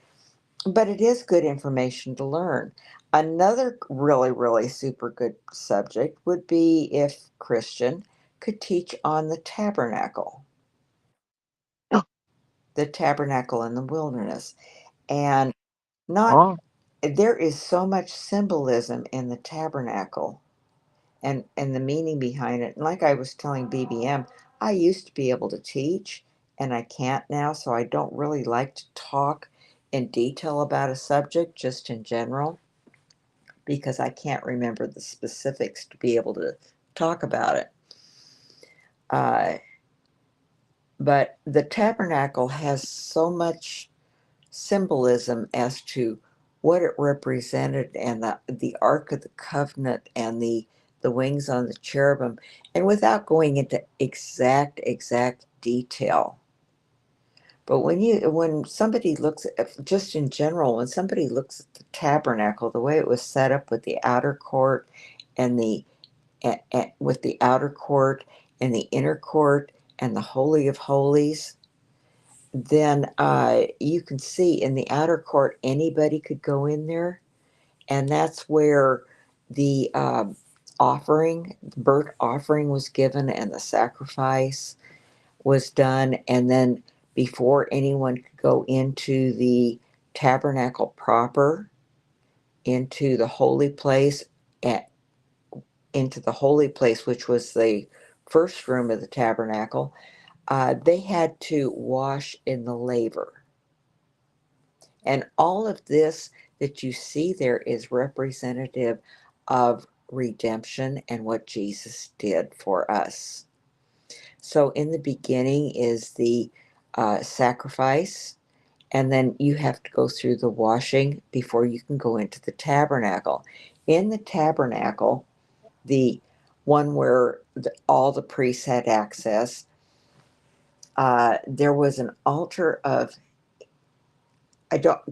S3: But it is good information to learn. Another really, really super good subject would be if Christian could teach on the tabernacle in the wilderness. And Not
S1: Oh,
S3: there is so much symbolism in the tabernacle and the meaning behind it. And like I was telling BBM, I used to be able to teach and I can't now, so I don't really like to talk in detail about a subject just in general because I can't remember the specifics to be able to talk about it. Uh, but the tabernacle has so much symbolism as to what it represented and the Ark of the Covenant and the wings on the cherubim. And without going into exact detail, but when somebody looks at, just in general, when somebody looks at the tabernacle, the way it was set up with the outer court and with the outer court and the inner court and the holy of holies, then you can see in the outer court anybody could go in there, and that's where the burnt offering was given, and the sacrifice was done, and then before anyone could go into the tabernacle proper, into the holy place, at, into the holy place, which was the first room of the tabernacle, they had to wash in the laver. And all of this that you see there is representative of redemption and what Jesus did for us. So, in the beginning is the sacrifice, and then you have to go through the washing before you can go into the tabernacle. In the tabernacle, the one where all the priests had access, there was an altar of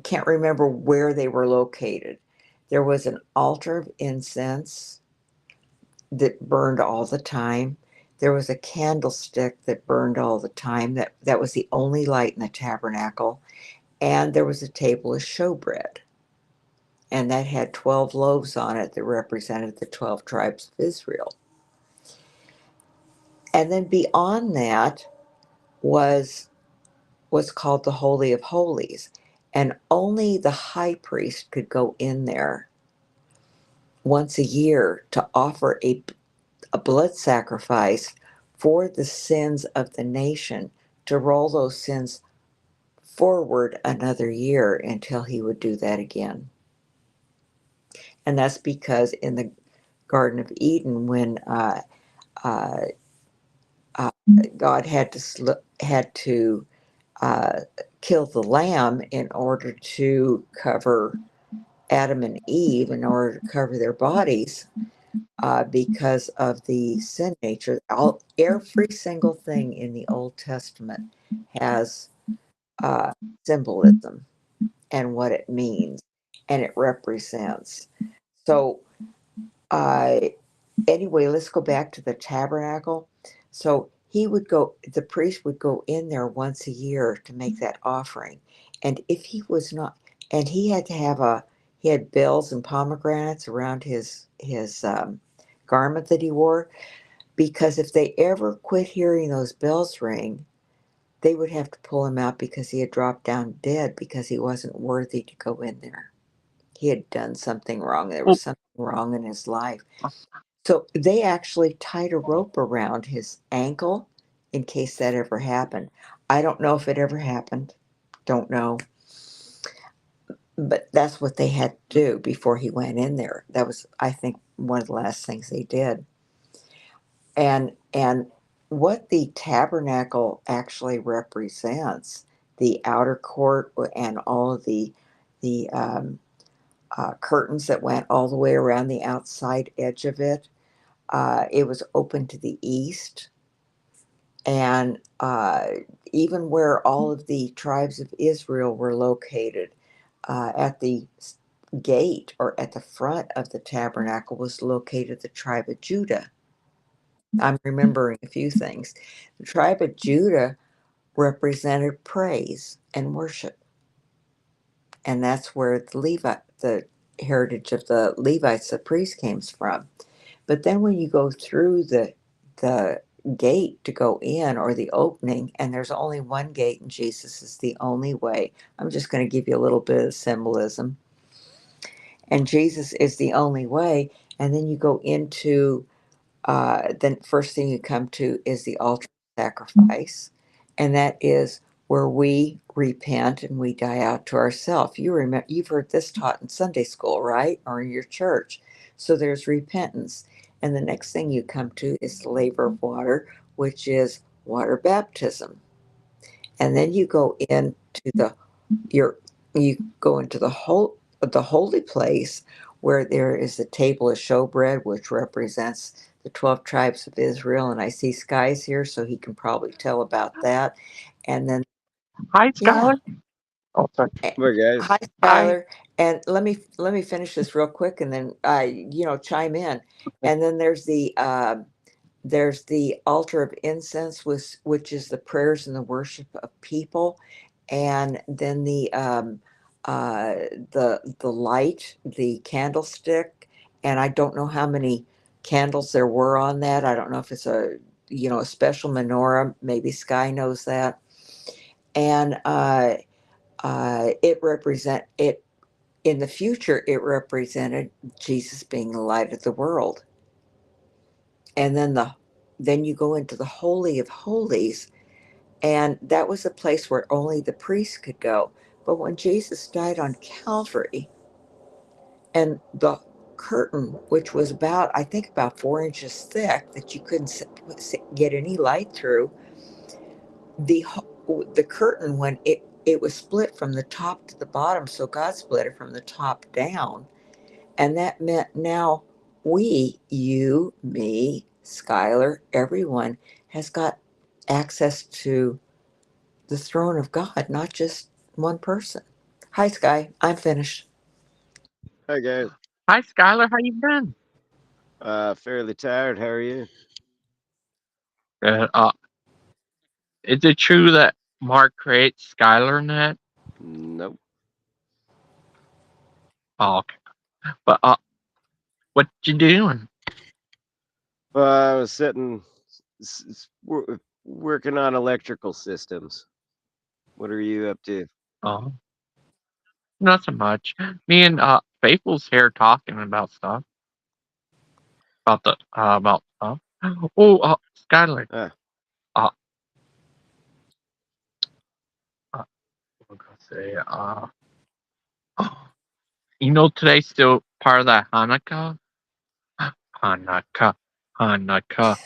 S3: can't remember where they were located. There was an altar of incense that burned all the time. There was a candlestick that burned all the time. That was the only light in the tabernacle. And there was a table of showbread. And that had 12 loaves on it that represented the 12 tribes of Israel. And then beyond that was what's called the Holy of Holies. And only the high priest could go in there once a year to offer a blood sacrifice for the sins of the nation, to roll those sins forward another year until he would do that again. And that's because in the Garden of Eden, when uh, uh, God had to kill the lamb in order to cover Adam and Eve, in order to cover their bodies, because of the sin nature. Every single thing in the Old Testament has uh, symbolism and what it means and it represents. So, uh, anyway, let's go back to the tabernacle. So the priest would go in there once a year to make that offering. And if he was not, and he had bells and pomegranates around his garment that he wore, because if they ever quit hearing those bells ring, they would have to pull him out because he had dropped down dead because he wasn't worthy to go in there. He had done something wrong. There
S1: oh,
S3: was something wrong in his life. So they actually tied a rope around his ankle in case that ever happened. I don't know if it ever happened. Don't know. But that's what they had to do before he went in there. That was, I think, one of the last things they did. And what the tabernacle actually represents, the outer court and all of the curtains that went all the way around the outside edge of it. It was open to the east, and even where all of the tribes of Israel were located, at the gate or at the front of the tabernacle was located the tribe of Judah. I'm remembering a few things. The tribe of Judah represented praise and worship, and that's where the heritage of the Levites, the priests, came from. But then when you go through the gate to go in, or the opening, and there's only one gate, and Jesus is the only way. I'm just going to give you a little bit of symbolism. And Jesus is the only way. And then you go into, the first thing you come to is the altar of sacrifice. And that is where we repent and we die out to ourselves. You remember, you've heard this taught in Sunday school, right? Or in your church. So there's repentance. And the next thing you come to is the laver of water, which is water baptism. And then you go into your you go into the holy place, where there is the table of showbread, which represents the 12 tribes of Israel. And I see Sky's here, so he can probably tell about that. And then,
S1: Hi,
S3: yeah.
S1: Skylar. Oh, sorry.
S3: Eh,
S5: Where guys?
S3: Hi,
S1: Hi.
S3: Skylar. And let me finish this real quick, and then chime in. And then there's the altar of incense, which is the prayers and the worship of people, and then the light, the candlestick, and I don't know how many candles there were on that. I don't know if it's a special menorah. Maybe Sky knows that. And it represent it in the future. It represented Jesus being the light of the world. And then you go into the holy of holies, and that was a place where only the priests could go. But when Jesus died on Calvary, and the curtain, which was about, I think, about 4 inches thick, that you couldn't get any light through, the the curtain, when it was split from the top to the bottom, so God split it from the top down. And that meant now you, me, Skylar, everyone has got access to the throne of God, not just one person. Hi, Sky. I'm finished.
S5: Hi guys.
S1: Hi, Skylar. How you been?
S5: Fairly tired. How are you?
S1: Uh, uh, is it true that Mark creates Skylar net?
S5: Nope.
S1: Oh, okay. But what you doing?
S5: I was sitting, working on electrical systems. What are you up to?
S1: Oh, not so much. Me and Faithful's here talking about stuff. About stuff. Oh, Skylar.
S5: Ah,
S1: Uh, what was I say? Today's still part of that Hanukkah. Hanukkah, Hanukkah.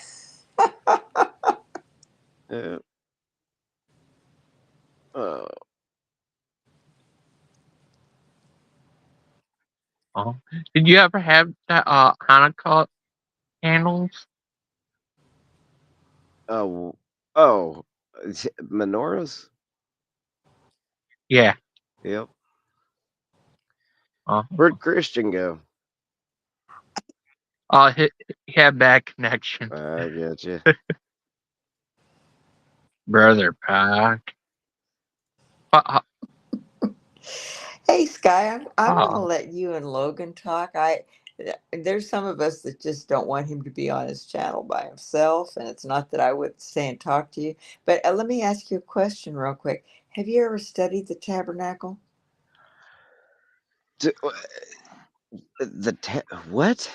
S5: uh, uh,
S1: Oh, did you ever have that Hanukkah candles?
S5: oh, oh, menorahs.
S1: Yeah.
S5: Yep.
S1: Uh,
S5: Where'd Christian go?
S1: he had bad connection,
S5: I get you.
S1: brother Pack. Uh,
S3: Hey, Sky. I'm going to
S1: uh,
S3: let you and Logan talk. There's some of us that just don't want him to be on his channel by himself, and it's not that I would stay and talk to you. But let me ask you a question real quick. Have you ever studied the tabernacle?
S5: D- what?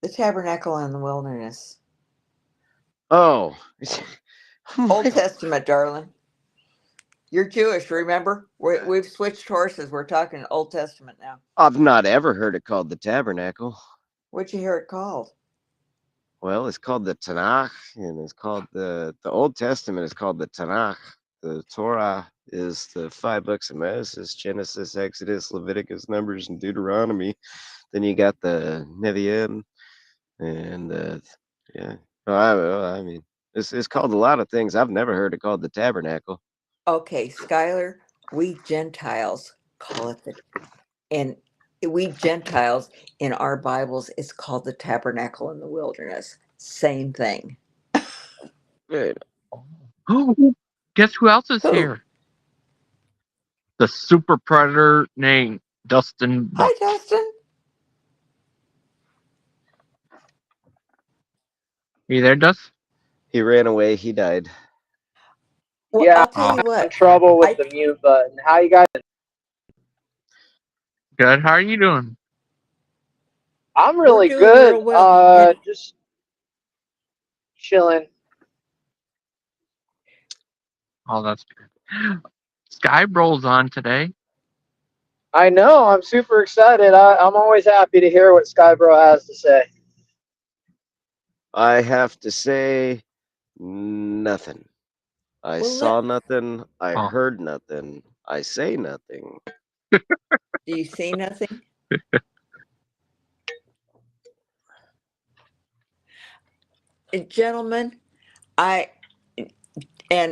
S3: The tabernacle in the wilderness.
S5: Oh,
S3: Old
S5: my,
S3: Testament, darling. You're Jewish, remember? We've switched horses. We're talking Old Testament now.
S5: I've not ever heard it called the tabernacle.
S3: What'd you hear it called?
S5: Well, it's called the Tanakh, and it's called the Old Testament is called the Tanakh. The Torah is the 5 books of Moses: Genesis, Exodus, Leviticus, Numbers, and Deuteronomy. Then you got the Nevi'im, and yeah. I mean, it's called a lot of things. I've never heard it called the Tabernacle.
S3: Okay, Skylar, we Gentiles call it and we Gentiles in our Bibles, it's called the tabernacle in the wilderness. Same thing.
S5: Good.
S1: oh, guess who else is
S3: Who?
S1: here? The super predator named Dustin
S3: Hi,
S1: Buck.
S3: Dustin.
S1: You there, Dust?
S5: He ran away. He died.
S3: Well,
S6: Yeah,
S3: I'll tell
S1: Oh,
S3: you
S6: in
S3: what.
S6: trouble with
S3: I
S6: the mute button. How you guys?
S1: good. How are you doing?
S6: I'm
S3: we're
S6: really
S3: doing
S6: good.
S3: real well, and
S6: Just chilling.
S1: Oh, that's good. Sky rolls on today.
S6: I know. I'm super excited. I'm always happy to hear what Skybro has to say.
S5: I have to say nothing. I
S3: well,
S5: saw nothing. I
S1: Oh,
S5: heard nothing. I say nothing.
S3: do you see nothing? Gentlemen, I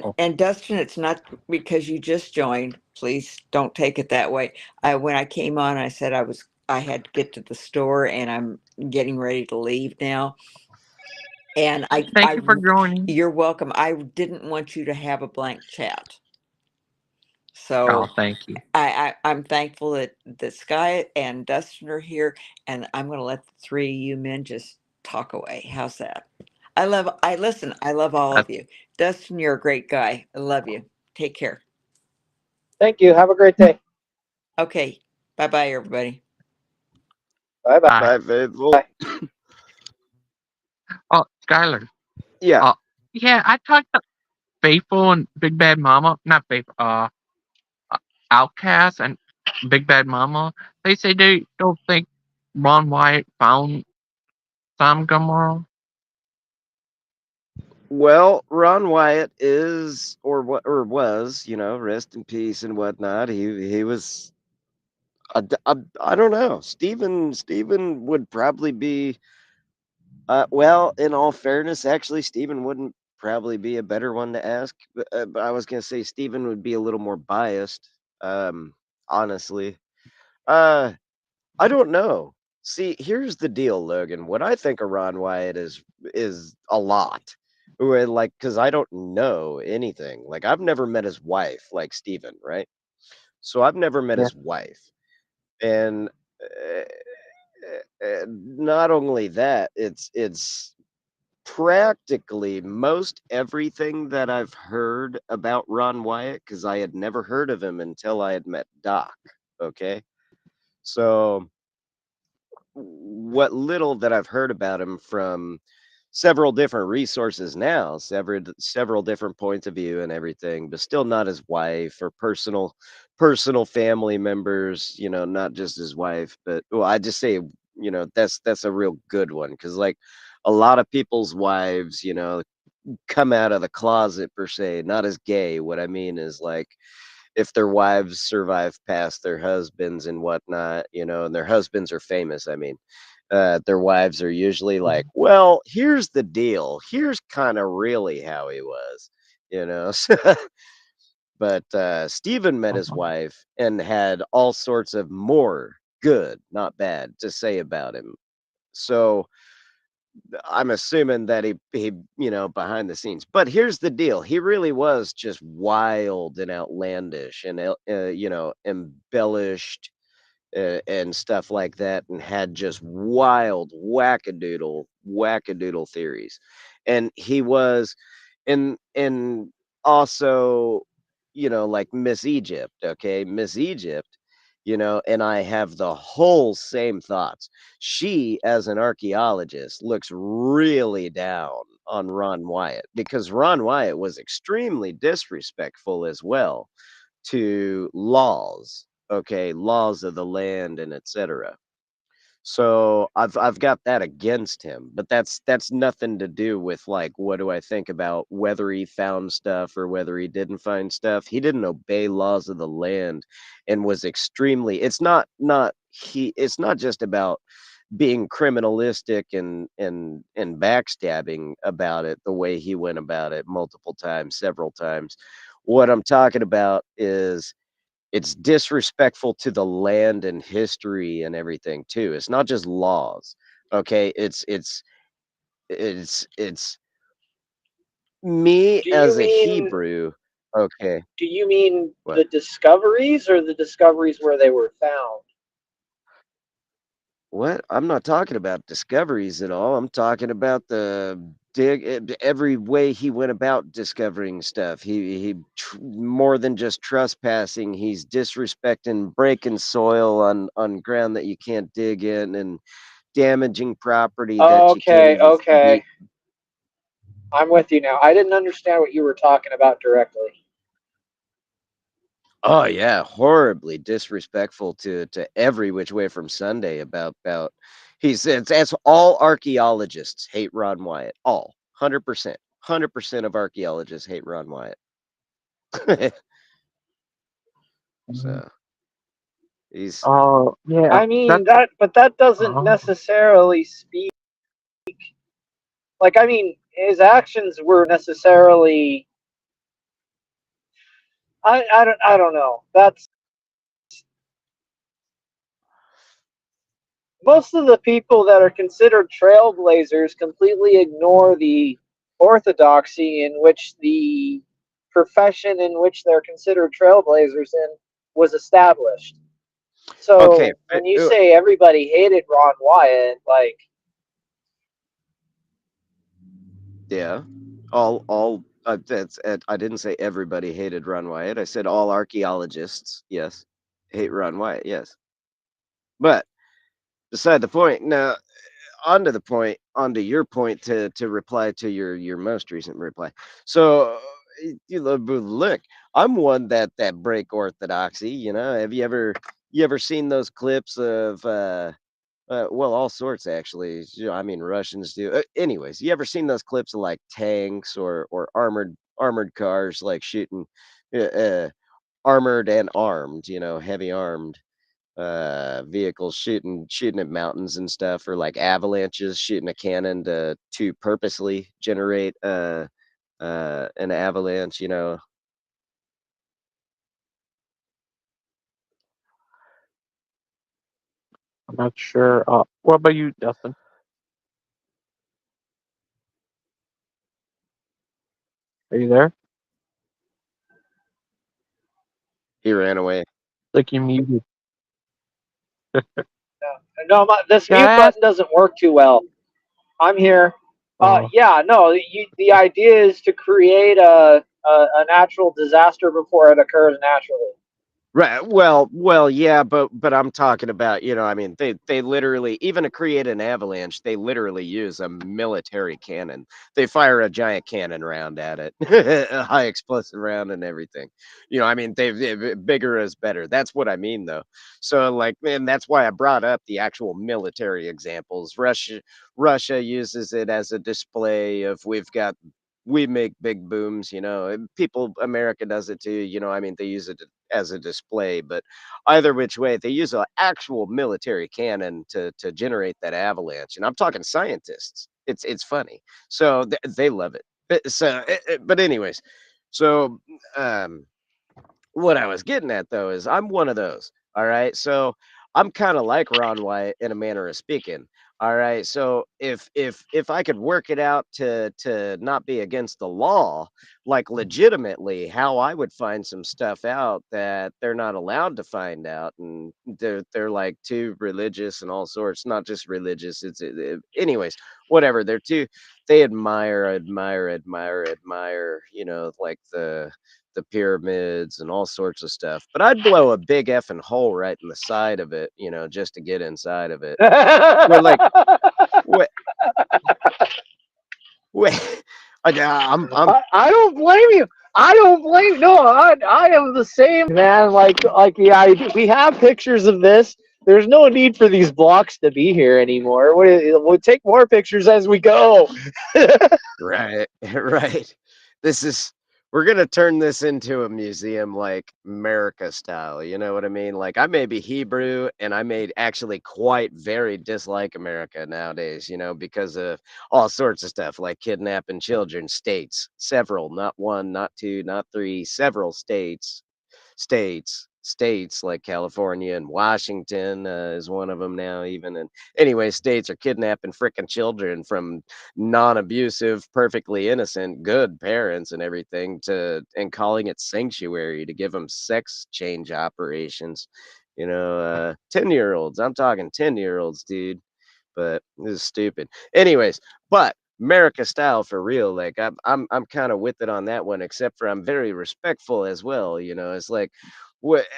S1: oh,
S3: and Dustin, it's not because you just joined. Please don't take it that way. When I came on, I said I had to get to the store, and I'm getting ready to leave now. And
S1: thank you for joining.
S3: you're welcome. I didn't want you to have a blank chat,
S1: Oh,
S3: so
S1: thank you.
S3: I'm thankful that Sky and Dustin are here, and I'm going to let the three of you men just talk away. How's that? I listen. I love all
S1: That's
S3: of you. Dustin, you're a great guy. I love you. Take care.
S6: Thank you. Have a great day.
S3: Okay. Bye bye, everybody.
S6: Bye bye.
S1: bye.
S5: Bye, Faithful.
S1: Oh, Skylar.
S5: Yeah.
S1: Oh, yeah. I talked to Faithful and Big Bad Mama. Not Faithful. Outcast and Big Bad Mama. They say they don't think Ron Wyatt found Sam Gummerl.
S5: Well, Ron Wyatt is, or what, or was, rest in peace and whatnot. He was. I don't know. Stephen would probably be. Well, in all fairness, actually, Stephen wouldn't probably be a better one to ask. But I was gonna say Stephen would be a little more biased. Honestly. Uh, I don't know. See, here's the deal, Logan. What I think of Ron Wyatt is a lot. Like, because I don't know anything. Like, I've never met his wife, like Steven, right? So I've never met
S6: Yeah.
S5: his wife. And uh, not only that, it's practically most everything that I've heard about Ron Wyatt, because I had never heard of him until I had met Doc. Okay. So what little that I've heard about him from several different resources now, several different points of view and everything, but still not his wife or personal family members, not just his wife, but well, I just say, that's a real good one because like a lot of people's wives, come out of the closet per se, not as gay. What I mean is like if their wives survive past their husbands and whatnot, and their husbands are famous, I mean, their wives are usually like, well, here's the deal. Here's kind of really how he was, you know. But Stephen met his wife and had all sorts of more good, not bad, to say about him. So I'm assuming that he behind the scenes. But here's the deal: he really was just wild and outlandish and embellished and stuff like that, and had just wild wackadoodle theories. And he was, and also, like Miss Egypt, okay, Miss Egypt. And I have the whole same thoughts. She, as an archaeologist, looks really down on Ron Wyatt because Ron Wyatt was extremely disrespectful as well to laws, okay, laws of the land and etc. So I've got that against him, but that's nothing to do with like what do I think about whether he found stuff or whether he didn't find stuff. He didn't obey laws of the land and was extremely, it's not just about being criminalistic and backstabbing about it the way he went about it multiple times, several times. What I'm talking about is it's disrespectful to the land and history and everything too. It's not just laws. Okay, it's me
S6: Do you
S5: as a
S6: mean
S5: Hebrew. Okay,
S6: do you mean
S5: what?
S6: the discoveries or the discoveries where they were found?
S5: What? I'm not talking about discoveries at all. I'm talking about the every way he went about discovering stuff. More than just trespassing. He's disrespecting, breaking soil on ground that you can't dig in, and damaging property that you can't
S6: Okay,
S5: even
S6: okay.
S5: be.
S6: I'm with you now. I didn't understand what you were talking about directly.
S5: Oh yeah, horribly disrespectful to every which way from Sunday about. He says that's all archaeologists hate Ron Wyatt. All 100% of archaeologists hate Ron Wyatt.
S1: Mhm.
S5: So he's
S1: Oh, yeah,
S6: I mean
S1: that's
S6: but that doesn't
S1: uh,
S6: necessarily speak. Like, I mean, his actions were necessarily. I don't know. That's most of the people that are considered trailblazers completely ignore the orthodoxy in which the profession in which they're considered trailblazers in was established.
S5: okay.
S6: So when you say everybody hated Ron Wyatt, like,
S5: Yeah, all that's I didn't say everybody hated Ron Wyatt. I said all archaeologists, yes, hate Ron Wyatt, yes. But beside the point. Now, onto the point, onto your point to reply to your most recent reply. So look, I'm one that break orthodoxy. Have you ever seen those clips of well, all sorts actually. I mean, Russians do. Anyways, you ever seen those clips of like tanks or armored cars like shooting, armored and armed, heavy armed vehicles shooting at mountains and stuff, or like avalanches shooting a cannon to purposely generate an avalanche.
S1: I'm not sure. What about you, Dustin? Are you there?
S5: He ran away.
S1: Like you muted.
S6: no, this
S1: Yeah,
S6: mute
S1: I asked.
S6: button doesn't work too well. I'm here.
S1: Oh,
S6: Yeah, no, the idea is to create a natural disaster before it occurs naturally.
S5: Right. Well, yeah, but I'm talking about, I mean, they literally, even to create an avalanche, they literally use a military cannon. They fire a giant cannon round at it, a high explosive round and everything. I mean, bigger is better. That's what I mean, though. So, like, man, that's why I brought up the actual military examples. Russia uses it as a display of we make big booms, and America does it too, I mean, they use it as a display, but either which way, they use an actual military cannon to generate that avalanche. And I'm talking scientists. It's funny, so they love it. But anyways, so um, what I was getting at though is I'm one of those. All right. So I'm kind of like Ron White in a manner of speaking. All right. So if I could work it out to not be against the law, like legitimately how I would find some stuff out that they're not allowed to find out, and they're like too religious and all sorts, not just religious. Anyways, whatever. They admire, like the pyramids and all sorts of stuff. But I'd blow a big effing hole right in the side of it, just to get inside of it. We're like, wait, wait.
S6: I don't blame you. I don't blame. No, I am the same man. Like the idea. We have pictures of this. There's no need for these blocks to be here anymore. We'll take more pictures as we go.
S5: Right, right. This is we're gonna turn this into a museum like America style. You know what I mean? Like I may be Hebrew and I may actually quite very dislike America nowadays, because of all sorts of stuff like kidnapping children, states, several, not one, not two, not three, several states like California and Washington is one of them now even. And anyway, states are kidnapping freaking children from non-abusive, perfectly innocent, good parents and everything and calling it sanctuary to give them sex change operations. 10-year-olds. I'm talking 10-year-olds, dude. But this is stupid. Anyways, but America style for real. Like I'm kind of with it on that one, except for I'm very respectful as well. It's like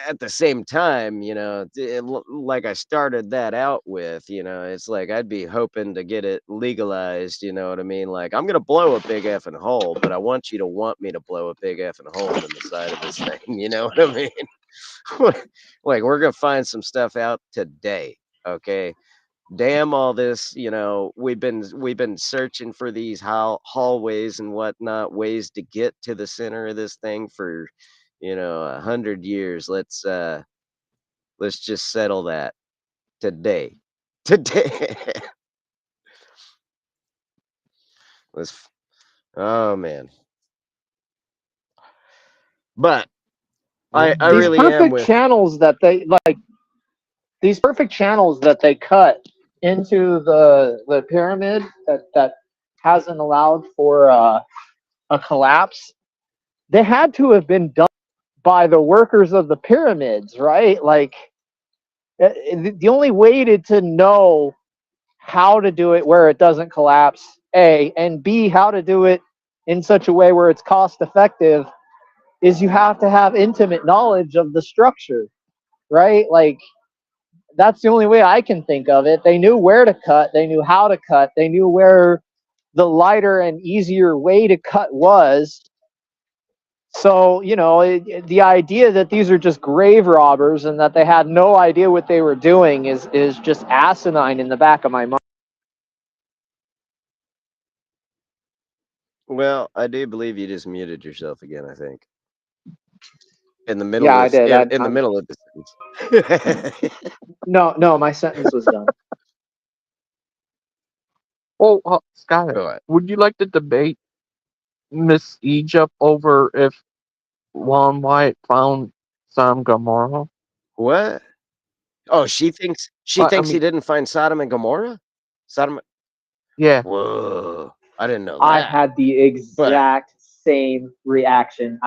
S5: at the same time, like I started that out with, it's like I'd be hoping to get it legalized. You know what I mean? Like I'm gonna blow a big effing hole, but I want you to want me to blow a big effing hole in the side of this thing. You know what I mean? Like we're gonna find some stuff out today. Okay, damn all this, we've been searching for these hallways and whatnot, ways to get to the center of this thing for 100 years. Let's just settle that today. let's Oh man, but I
S6: These
S5: really am
S6: perfect
S5: with.
S6: channels that they like, these perfect channels that they cut into the pyramid that hasn't allowed for a collapse. They had to have been done by the workers of the pyramids, right? Like the only way to know how to do it where it doesn't collapse, A, and B, how to do it in such a way where it's cost effective, is you have to have intimate knowledge of the structure, right? Like that's the only way I can think of it. They knew where to cut, they knew how to cut, they knew where the lighter and easier way to cut was. So, the idea that these are just grave robbers and that they had no idea what they were doing is just asinine in the back of my mind.
S5: Well, I do believe you just muted yourself again, I think. In the
S6: Yeah,
S5: middle
S6: I
S5: of
S6: did.
S5: in the middle of the sentence.
S6: No, my sentence was done.
S1: Oh, Sky,
S5: Go ahead.
S1: would you like to debate Miss Egypt over if Ron White found Sam Gomorrah?
S5: What? Oh, she
S1: I
S5: thinks he
S1: mean,
S5: didn't find Sodom and Gomorrah? Sodom.
S1: yeah.
S5: Whoa. I didn't know
S6: I
S5: that.
S6: had the
S5: But
S6: exact same reaction.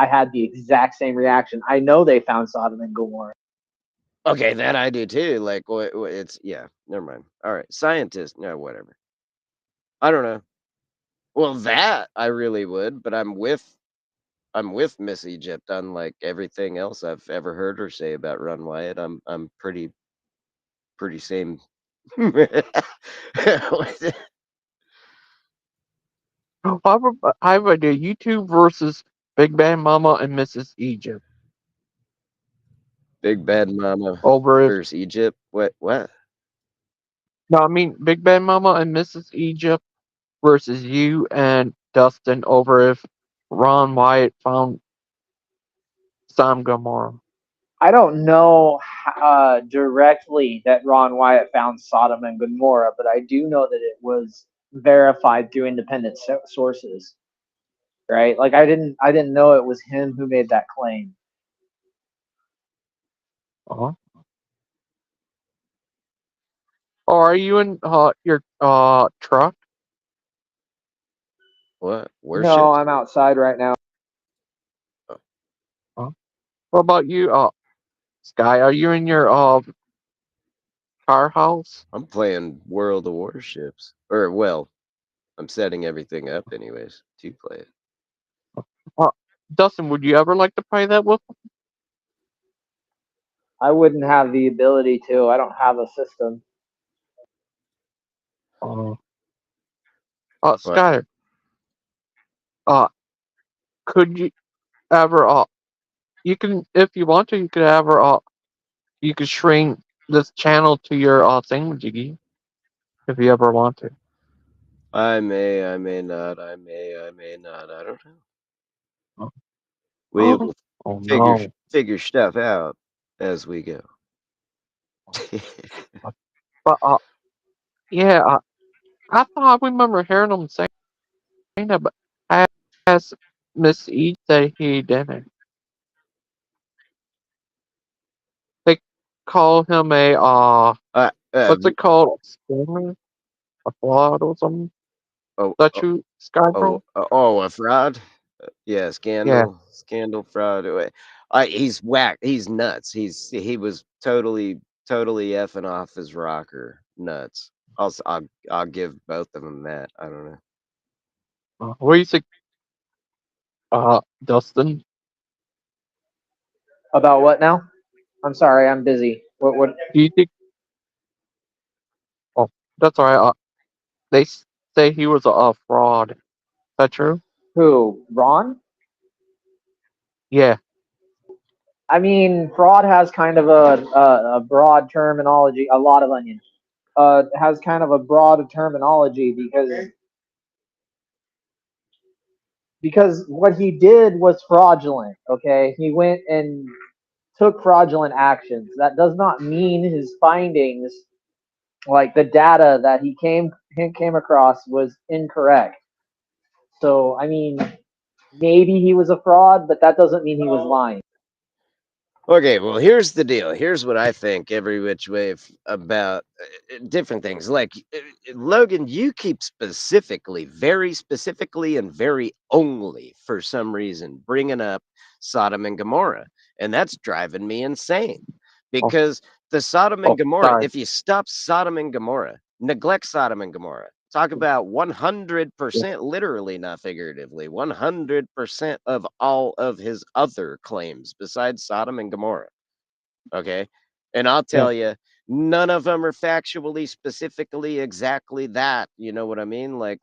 S6: I know they found Sodom and Gomorrah.
S5: okay, that I do too. Like it's yeah, never mind. All right. Scientist, no, whatever. I don't know. Well, that I really would, but I'm with Miss Egypt, unlike everything else I've ever heard her say about Run Wyatt. I'm pretty same.
S1: I have an idea. YouTube versus Big Bad Mama and Mrs. Egypt
S5: Big Bad Mama
S1: over if
S5: versus Egypt. What?
S1: no, I mean Big Bad Mama and Mrs. Egypt versus you and Dustin over if Ron Wyatt found Sam Gomorrah.
S6: I don't know directly that Ron Wyatt found Sodom and Gomorrah, but I do know that it was verified through independent sources. Right? Like I didn't know it was him who made that claim.
S1: Uh-huh. Oh, are you in your truck?
S5: What?
S6: No,
S5: Worship?
S6: I'm outside right now.
S1: Huh? What about you, Sky? Are you in your car house?
S5: I'm playing World of Warships. Or well, I'm setting everything up anyways to play it.
S1: Uh, Dustin, would you ever like to play that with?
S6: I wouldn't have the ability to. I don't have a system.
S1: Uh,
S5: What?
S1: Sky, uh, could you ever you can if you want to, you could ever you could shrink this channel to your thingamajiggy if you ever want to.
S5: I may not. I may not. I don't know.
S1: Oh,
S5: We will
S1: oh
S5: figure
S1: no.
S5: figure stuff out as we go.
S1: But yeah, I thought I remember hearing him saying that, but I asked Miss E say he didn't. They call him a
S5: uh, uh,
S1: what's it called? Scammer? A fraud or something?
S5: oh,
S1: That
S5: oh,
S1: you Sky
S5: oh,
S1: Bro?
S5: a fraud? Yeah,
S1: Yeah.
S5: scandal, fraud. He's whack. He's nuts. He was totally effing off his rocker nuts. I'll give both of them that. I don't know.
S1: What do you think, Dustin?
S6: About what now? I'm sorry, I'm busy. What?
S1: Do you think? Oh, that's all right. They say he was a fraud. Is that true?
S6: Who? Ron?
S1: Yeah.
S6: I mean, fraud has kind of a broad terminology. A lot of onion. Has kind of a broad terminology because what he did was fraudulent. Okay, he went and took fraudulent actions. That does not mean his findings, like the data that he came across, was incorrect. So I mean, maybe he was a fraud, but that doesn't mean he was lying.
S5: Okay, well, here's the deal. Here's what I think every which way about different things. Like, Logan, you keep very specifically, and very only for some reason bringing up Sodom and Gomorrah. And that's driving me insane
S1: Oh,
S5: because the Sodom and Gomorrah,
S1: sorry.
S5: if you stop Sodom and Gomorrah, neglect Sodom and Gomorrah, talk about 100%, literally, not figuratively, 100% of all of his other claims besides Sodom and Gomorrah. Okay. And I'll
S1: Yeah.
S5: tell you, none of them are factually, specifically, exactly that. You know what I mean? Like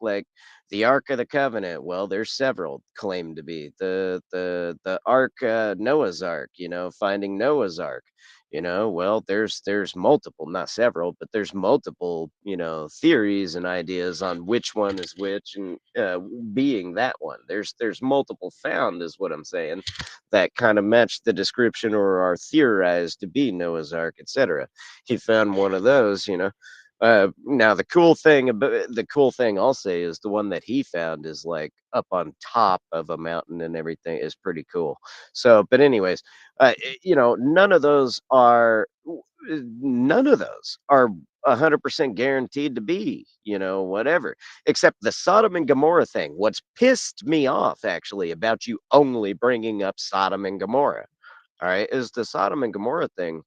S5: the Ark of the Covenant. Well, there's several claimed to be the Ark, Noah's Ark. Finding Noah's Ark. Well, there's multiple, not several, but there's multiple, theories and ideas on which one is which, and being that one. There's multiple found, is what I'm saying, that kind of match the description or are theorized to be Noah's Ark, etc. He found one of those. Now the cool thing I'll say is the one that he found is like up on top of a mountain and everything is pretty cool. So, but anyways, none of those are 100% guaranteed to be, whatever, except the Sodom and Gomorrah thing. What's pissed me off actually about you only bringing up Sodom and Gomorrah, all right, is the Sodom and Gomorrah thing.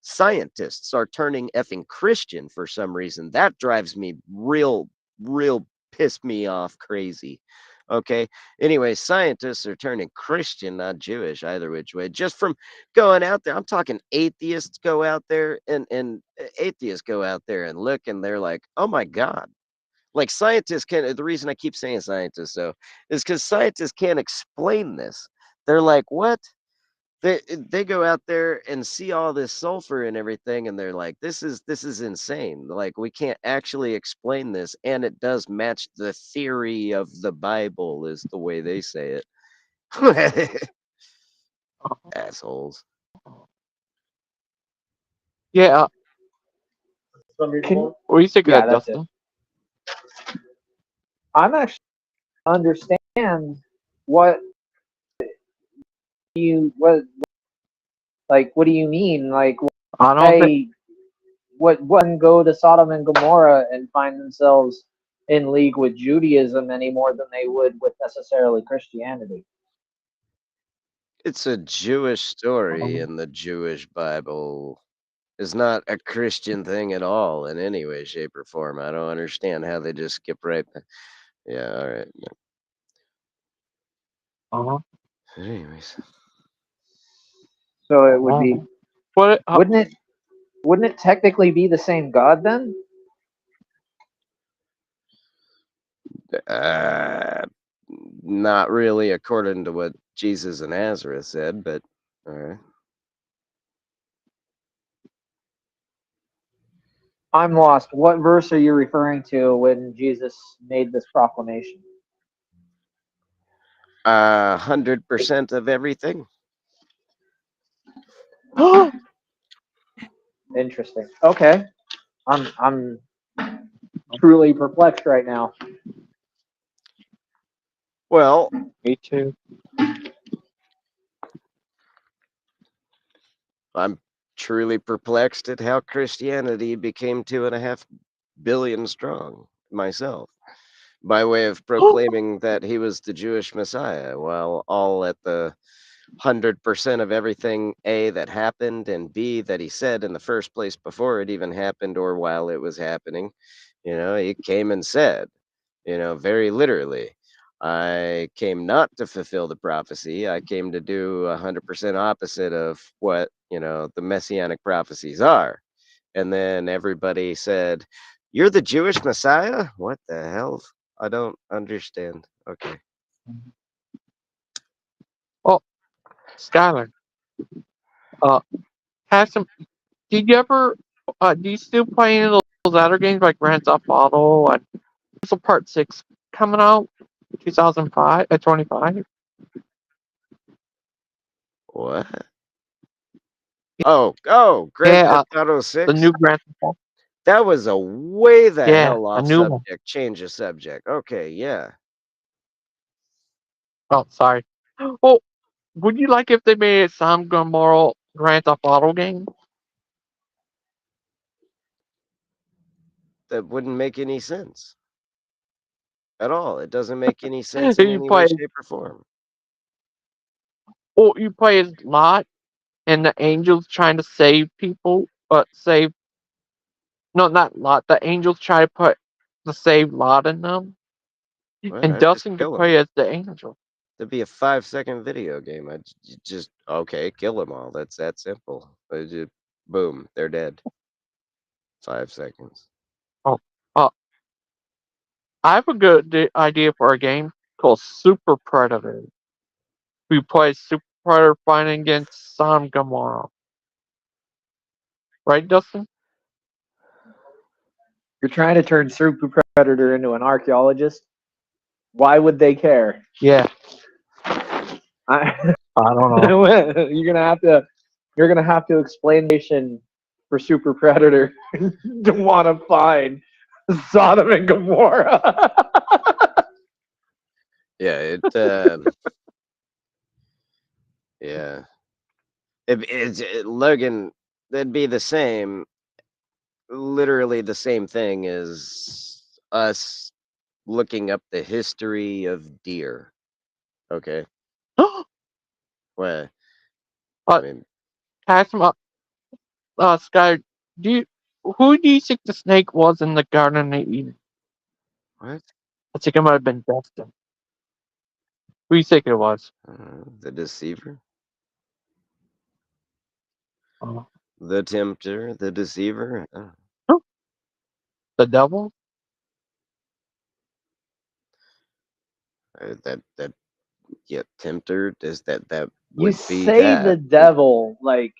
S5: Scientists are turning effing Christian for some reason. That drives me real piss me off crazy. Okay. Anyway, scientists are turning Christian, not Jewish, either which way. Just from going out there, I'm talking atheists go out there and atheists go out there and look and they're like, oh my God. Like scientists can, the reason I keep saying scientists though, is because scientists can't explain this. They're like, what? They go out there and see all this sulfur and everything, and they're like, this is insane. Like, we can't actually explain this, and it does match the theory of the Bible, is the way they say it. Assholes.
S1: Yeah. What do you think of
S6: Yeah,
S1: that,
S6: that's it.
S1: Dustin?
S6: I'm actually understand what what do you mean? Like,
S1: I don't think.
S6: why wouldn't go to Sodom and Gomorrah and find themselves in league with Judaism any more than they would with necessarily Christianity?
S5: It's a Jewish story,
S1: Um,
S5: and the Jewish Bible is not a Christian thing at all in any way, shape, or form. I don't understand how they just skip right. Yeah, all right.
S1: uh-huh.
S5: Anyways.
S6: So it would
S1: Uh-huh.
S6: be
S1: But
S6: wouldn't it technically be the same God then?
S5: Uh, Not really according to what Jesus of Nazareth said, but all right.
S6: I'm lost. What verse are you referring to when Jesus made this proclamation?
S5: 100% of everything.
S6: Interesting. Okay. I'm truly perplexed right now.
S5: Well,
S1: me too.
S5: I'm truly perplexed at how Christianity became 2.5 billion strong myself, by way of proclaiming that he was the Jewish Messiah, while all at the 100% of everything, A, that happened, and B, that he said in the first place before it even happened or while it was happening. He came and said, very literally, I came not to fulfill the prophecy. I came to do 100% opposite of what, the messianic prophecies are. And then everybody said, "You're the Jewish Messiah?" What the hell? I don't understand. Okay.
S1: Oh, Skylar. Have some. Did you ever? Do you still play any of those other games like Grand Theft Auto and also Part 6 coming out 2005 at 25?
S5: What? Oh, Grand
S1: Yeah,
S5: Theft Auto
S1: the
S5: 6?
S1: new Grand Theft Auto.
S5: That was a way the
S1: Yeah,
S5: hell
S1: a
S5: off
S1: new one.
S5: subject. Change of subject. Okay, yeah.
S1: Oh, sorry. Oh, would you like if they made a Sam Gomorrah Grand Theft Auto game?
S5: That wouldn't make any sense at all. It doesn't make any sense in
S1: You
S5: any way,
S1: play,
S5: shape, or form.
S1: you play as Lot and the angels trying to save people, but no, not Lot. The angels try to put the save Lot in them,
S5: What?
S1: and
S5: I'd just
S1: Dustin could
S5: kill
S1: play
S5: them.
S1: as the angel.
S5: That'd be a 5-second video game. I'd just, okay, kill them all. That's that simple. Boom, they're dead. 5 seconds.
S1: Oh, uh, I have a good idea for a game called Super Predator. We play Super Predator fighting against Sam Gomorrah. Right, Dustin?
S6: You're trying to turn Super Predator into an archaeologist. Why would they care?
S1: Yeah.
S6: I
S1: don't know.
S6: you're gonna have to explain the nation for Super Predator to want to find Sodom and Gomorrah.
S5: Yeah, yeah. Logan, that'd be the same, literally the same thing as us looking up the history of deer. Okay. Well, I mean,
S1: Pass him up. Sky, who do you think the snake was in the Garden of Eden?
S5: what?
S1: I think it might have been Dustin. Who do you think it was?
S5: The deceiver,
S1: Uh,
S5: the tempter, the deceiver.
S1: the devil?
S5: That yeah, tempter is that
S6: You
S5: would be
S6: say the
S5: that.
S6: devil, like,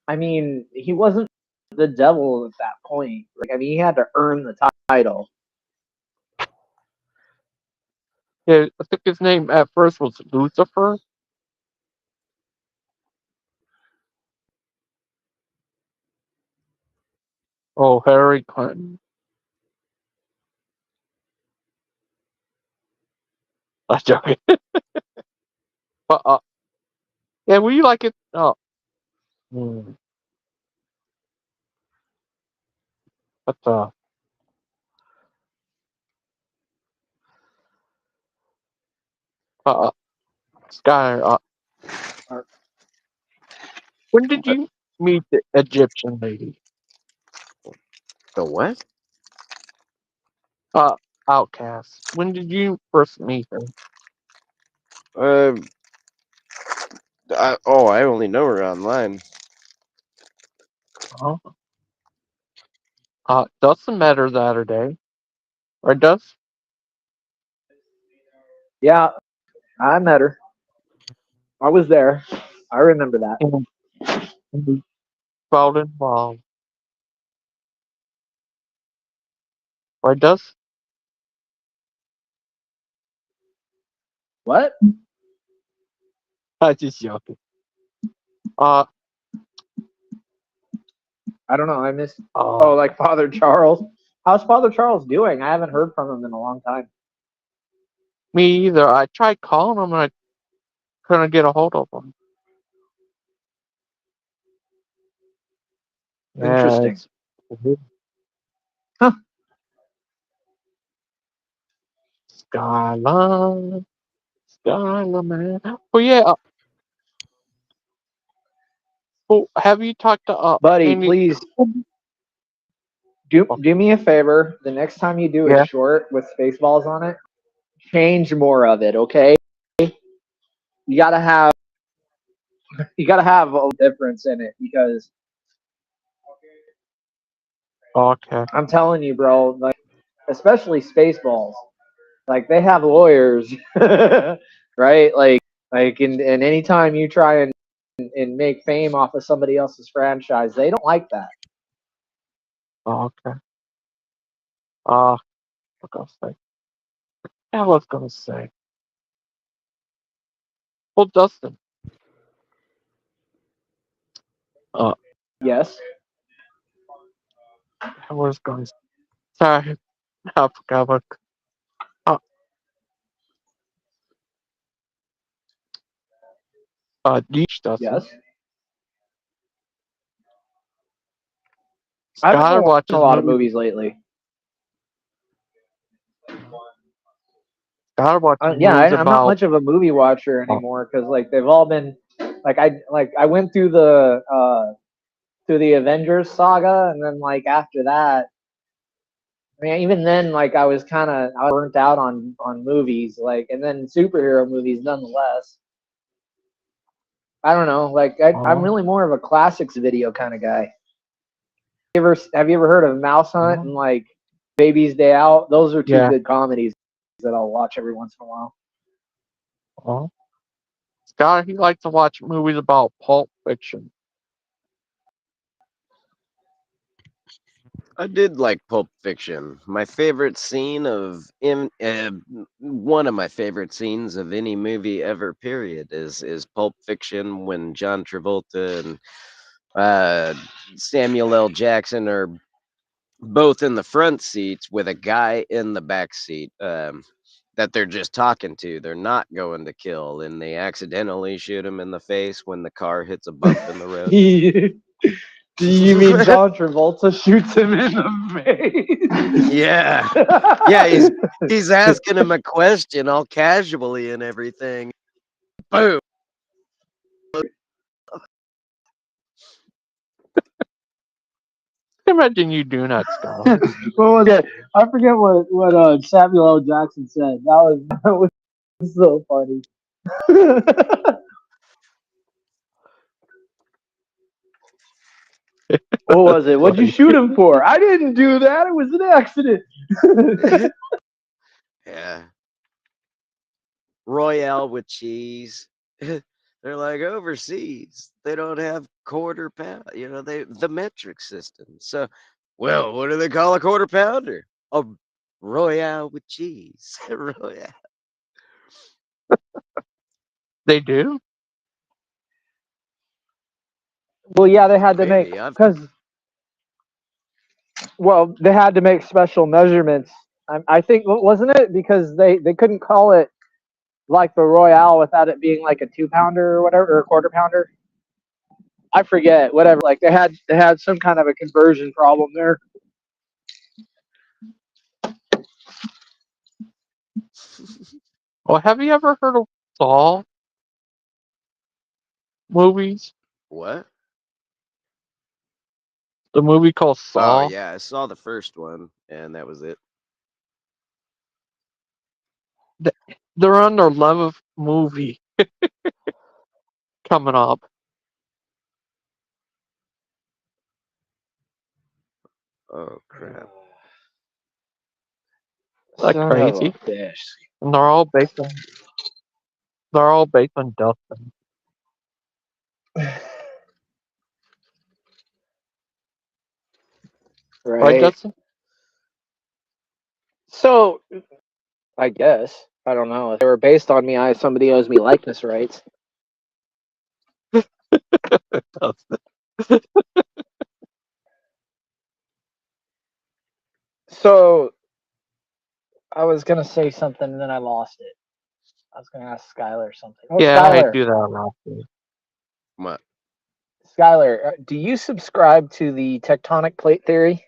S6: I mean, he wasn't the devil at that point. Like, I mean, he had to earn the title.
S1: Yeah, I think his name at first was Lucifer. Oh, Harry Clinton. I'm joking. But yeah, would you like it? Hmm, but uh, Sky, when did you meet the Egyptian lady?
S5: The what?
S1: Outcast. When did you first meet her?
S5: I only know her online.
S1: Huh? Dustin met her the other day. Right, Dust?
S6: Yeah, I met her. I was there. I remember that.
S1: And we felt involved. Right, Dust?
S6: What?
S1: I just joking. Uh,
S6: I don't know. I missed.
S1: uh,
S6: Oh, like Father Charles. How's Father Charles doing? I haven't heard from him in a long time.
S1: me either. I tried calling him and I couldn't get a hold of him. Yeah,
S6: Interesting.
S1: it's
S6: Huh.
S1: Skyline, Skyline, man. Well, yeah. Well, have you talked to
S6: Buddy,
S1: any?
S6: please do me a favor. The next time you do a
S1: Yeah.
S6: short with Spaceballs on it, change more of it. Okay, you gotta have a difference in it because
S1: Okay.
S6: I'm telling you, bro, like especially Spaceballs, like they have lawyers, right? And anytime you try and make fame off of somebody else's franchise, they don't like that.
S1: Okay. Uh, what was I gonna say? Yeah, I was gonna say. Well, Dustin. Uh,
S6: Yes.
S1: I was gonna. Sorry, I forgot what. Uh, Dustin.
S6: Yes. I haven't been
S1: Skylar
S6: watching a
S1: watches
S6: lot of
S1: movies.
S6: movies lately.
S1: Skylar watches
S6: Yeah,
S1: movies
S6: I'm not
S1: about.
S6: much of a movie watcher
S1: Uh,
S6: anymore because like they've all been I went through the Avengers saga and then like after that, I mean even then like I was burnt out on movies like and then superhero movies nonetheless. I don't know like I'm
S1: uh,
S6: really more of a classics video kind of guy. Have you ever heard of Mouse Hunt
S1: uh,
S6: and like Baby's Day Out? Those are two
S1: yeah.
S6: good comedies that I'll watch every once in a while.
S1: Uh, Skylar, he likes to watch movies about Pulp Fiction.
S5: I did like Pulp Fiction. My favorite scene one of my favorite scenes of any movie ever. Period is Pulp Fiction when John Travolta and Samuel L. Jackson are both in the front seats with a guy in the back seat that they're just talking to. They're not going to kill, and they accidentally shoot him in the face when the car hits a bump in the road.
S6: You mean John Travolta shoots him in the face?
S5: Yeah. Yeah, he's asking him a question all casually and everything. Boom.
S1: Imagine you doing that, Skylar.
S6: What was it? I forget what Samuel L. Jackson said. That was so funny. What was it? What'd you
S1: Funny.
S6: shoot him for? I didn't do that. It was an accident.
S5: Yeah. Royale with cheese. They're like overseas. They don't have quarter pound, the metric system. So, well, what do they call a quarter pounder? A Royale with cheese. Royale.
S1: They do?
S6: Well, yeah, they had to make
S5: Maybe. I've
S6: they had to make special measurements. I think wasn't it because they couldn't call it like the Royale without it being like a 2-pounder or whatever or a quarter pounder. I forget, whatever. Like they had some kind of a conversion problem there.
S1: Well, have you ever heard of Saw movies?
S5: What?
S1: The movie called
S5: Oh
S1: Saw?
S5: yeah, I saw the first one and that was it.
S1: They're on their 11th movie coming up.
S5: Oh crap.
S1: That's
S6: Son of a
S1: crazy.
S6: bitch.
S1: And they're all based on Dustin. Right,
S6: Right.
S1: Dustin?
S6: So I guess I don't know if they were based on me. Somebody owes me likeness rights.
S1: Dustin.
S6: So I was gonna say something and then I lost it. I was gonna ask Skylar something. Oh,
S1: Yeah, I
S6: Skylar,
S1: do that a lot. Too.
S5: What?
S6: Skylar, do you subscribe to the tectonic plate theory?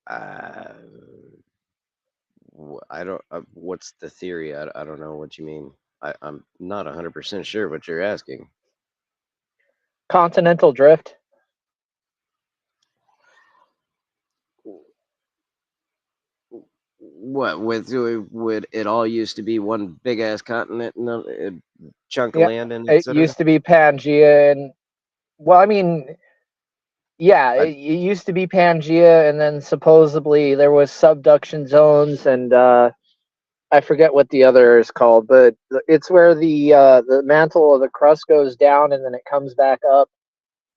S5: Uh, I don't. What's the theory? I don't know what you mean. I'm not 100% sure what you're asking.
S6: Continental drift.
S5: What with would it all used to be one big ass continent and a chunk of
S6: Yeah,
S5: land in it,
S6: it
S5: etc.
S6: used to be Pangea, and well, I mean, yeah,
S5: I
S6: it used to be Pangea, and then supposedly there was subduction zones, and I forget what the other is called, but it's where the mantle of the crust goes down and then it comes back up,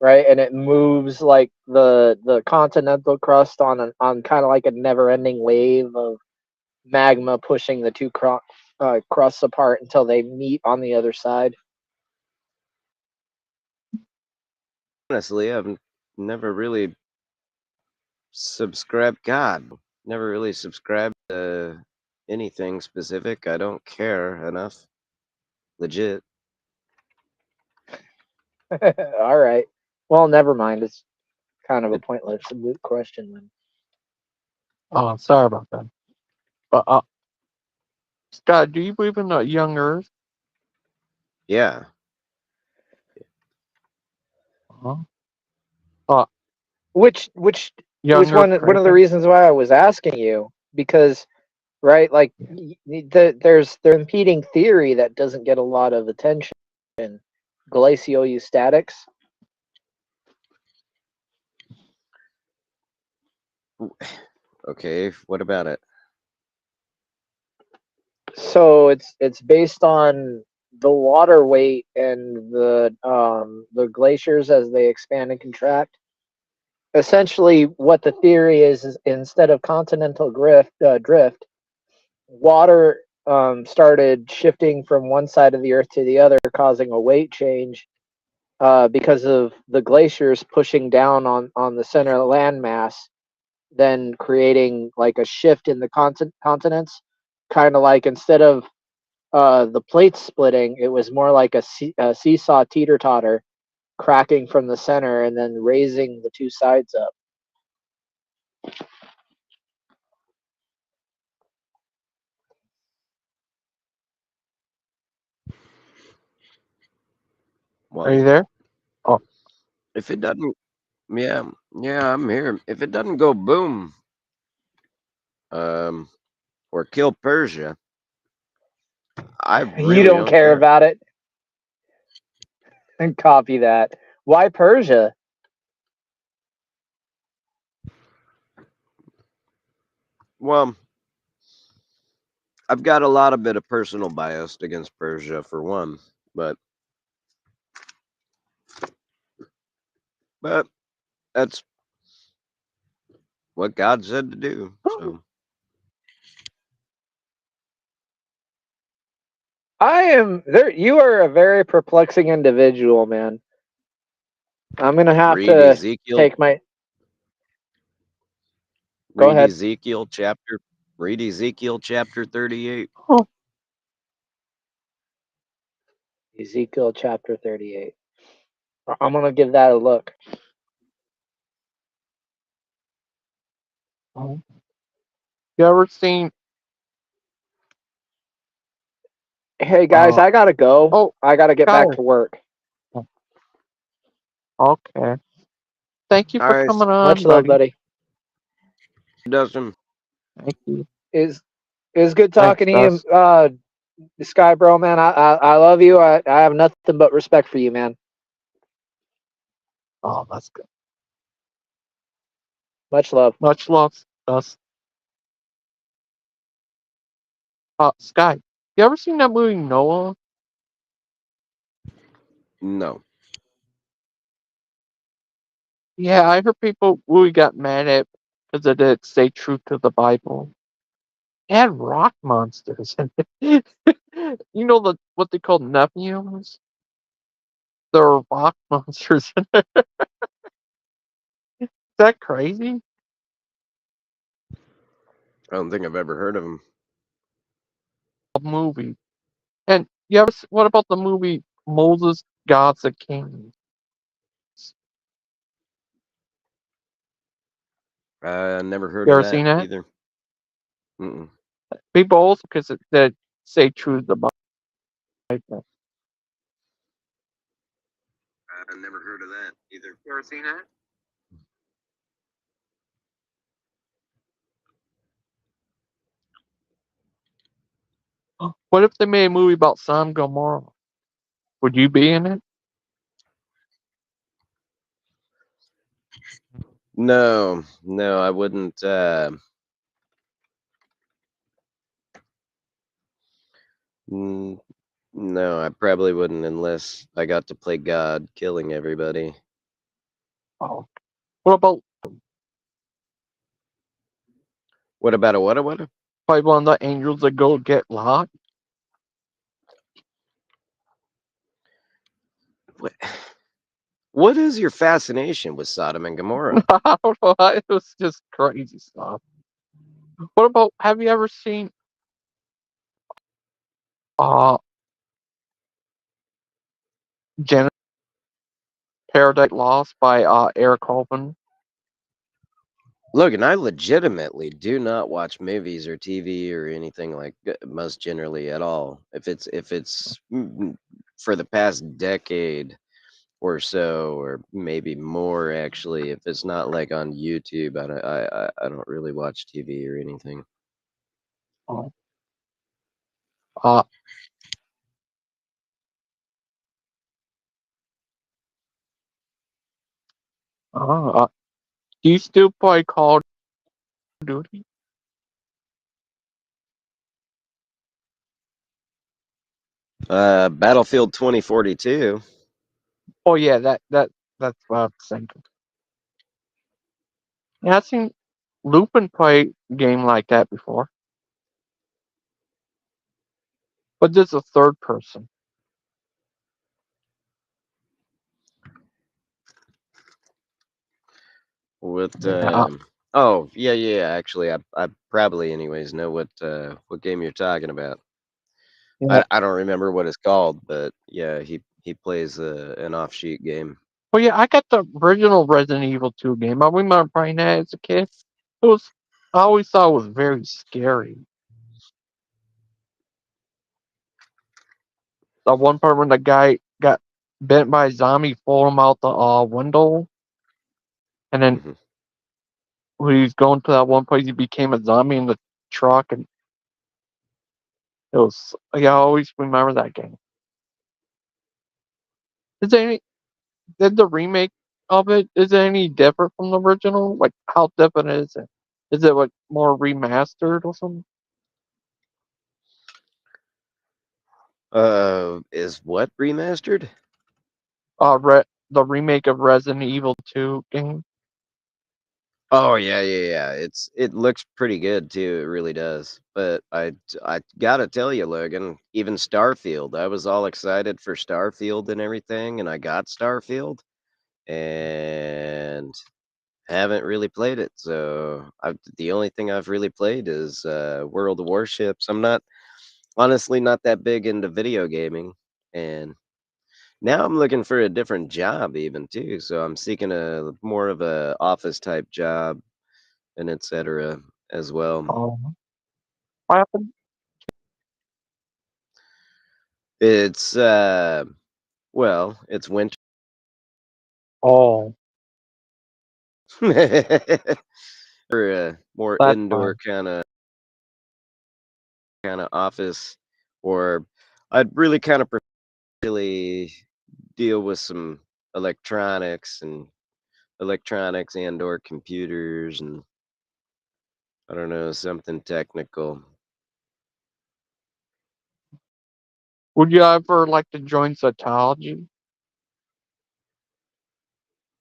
S6: right? And it moves like the continental crust on kind of like a never-ending wave of magma pushing the two crusts apart until they meet on the other side.
S5: honestly, I've never really subscribed. God, never really subscribed to anything specific. I don't care enough. Legit.
S6: All right. Well, never mind. It's kind of a
S5: It,
S6: pointless moot question then.
S1: Oh, sorry about that. But Scott, do you believe in the young Earth?
S5: yeah.
S1: Uh-huh. Uh,
S6: Which was
S1: young Earth
S6: one of the
S1: crater?
S6: reasons why I was asking you, because right, like there's competing theory that doesn't get a lot of attention. Glaciostatics.
S5: Okay. What about it?
S6: So it's based on the water weight and the glaciers as they expand and contract. Essentially, what the theory is instead of continental drift, water started shifting from one side of the Earth to the other, causing a weight change because of the glaciers pushing down on the center landmass, then creating like a shift in the continents. Kind of like instead of the plates splitting, it was more like a seesaw teeter totter, cracking from the center and then raising the two sides up.
S1: Are you
S5: Well,
S1: there? Oh,
S5: if it doesn't, yeah, yeah, I'm here. If it doesn't go boom, um, or kill Persia, I
S6: You
S5: really
S6: don't
S5: don't
S6: care
S5: care.
S6: about it, and copy that. Why Persia?
S5: Well, I've got a lot of bit of personal bias against Persia for one, but that's what God said to do. So
S6: I am there. You are a very perplexing individual, man. I'm gonna have
S5: read
S6: to
S5: Ezekiel,
S6: take my. Go
S5: read
S6: ahead.
S5: Ezekiel chapter, read Ezekiel chapter 38.
S1: oh,
S6: Ezekiel chapter 38. I'm gonna give that a look.
S1: oh. You ever seen?
S6: Hey guys,
S1: Uh,
S6: I gotta go.
S1: oh,
S6: I gotta get back
S1: Skylar.
S6: to work.
S1: Oh, okay. Thank you
S5: All
S1: for
S5: right,
S1: coming
S6: Much
S1: on,
S6: love,
S1: buddy.
S6: buddy.
S5: Dustin.
S1: Thank you.
S6: Is good
S1: Thanks,
S6: talking to you,
S1: Gus.
S6: Sky Bro, man. I love you. I have nothing but respect for you, man.
S1: Oh, that's good.
S6: Much love.
S1: Much love, Gus. Sky. You ever seen that movie Noah?
S5: No.
S1: Yeah, I heard people really got mad at because it didn't stay true to the Bible. It had rock monsters in it. You know what they call Nephiums? There are rock monsters in it. Is that crazy?
S5: I don't think I've ever heard of him.
S1: A movie. And you ever what about the movie Moses Gods and Kings?
S5: Never heard
S1: You
S5: of
S1: ever
S5: that
S1: seen that?
S5: either. Mm-mm.
S1: People also because that say true to the Bible.
S5: Never heard of that either.
S1: You ever seen that? What if they made a movie about Sodom and Gomorrah? Would you be in it?
S5: No, I wouldn't. No, I probably wouldn't unless I got to play God, killing everybody.
S1: Oh. What about
S5: What about a what?
S1: like one of the angels that go get Lot?
S5: What is your fascination with Sodom and Gomorrah?
S1: I don't know. It was just crazy stuff. What about? Have you ever seen uh Genesis Paradise Lost by Eric Holman?
S5: Logan, I legitimately do not watch movies or TV or anything like most generally at all. If it's for the past decade or so, or maybe more actually, if it's not like on YouTube, I don't really watch TV or anything.
S1: Oh. Uh, uh, do you still play Call of Duty?
S5: Battlefield 2042.
S1: Oh yeah, that's what I'm thinking. Yeah, I've seen Lupin play a game like that before, but this is a third person.
S5: What?
S1: Yeah,
S5: Oh yeah. Actually, I probably anyways know what game you're talking about.
S1: yeah.
S5: I don't remember what it's called, but yeah, he plays an offshoot game.
S1: Well, yeah, I got the original Resident Evil 2 game. I remember playing that as a kid. It was, I always thought it was very scary. The one part when the guy got bent by a zombie, pulled him out the window, and then
S5: Mhm.
S1: when he was going to that one place, he became a zombie in the truck, and it was. Yeah, I always remember that game. Is there any? Did the remake of it is it any different from the original? Like how different is it? Is it like more remastered or something?
S5: Is what remastered?
S1: The remake of Resident Evil 2 game.
S5: Oh yeah. It looks pretty good too. It really does. But I gotta tell you, Logan, even Starfield, I was all excited for Starfield and everything, and I got Starfield, and haven't really played it. So the only thing I've really played is World of Warships. I'm not honestly not that big into video gaming, and now I'm looking for a different job even too. So I'm seeking a more of a office type job and etc. as well.
S1: Um, what happened?
S5: It's well, it's winter.
S1: Oh,
S5: For a more
S1: that's
S5: indoor
S1: fine.
S5: kind of office, or I'd really kind of really deal with some electronics and or computers, and I don't know, something technical.
S1: Would you ever like to join Scientology?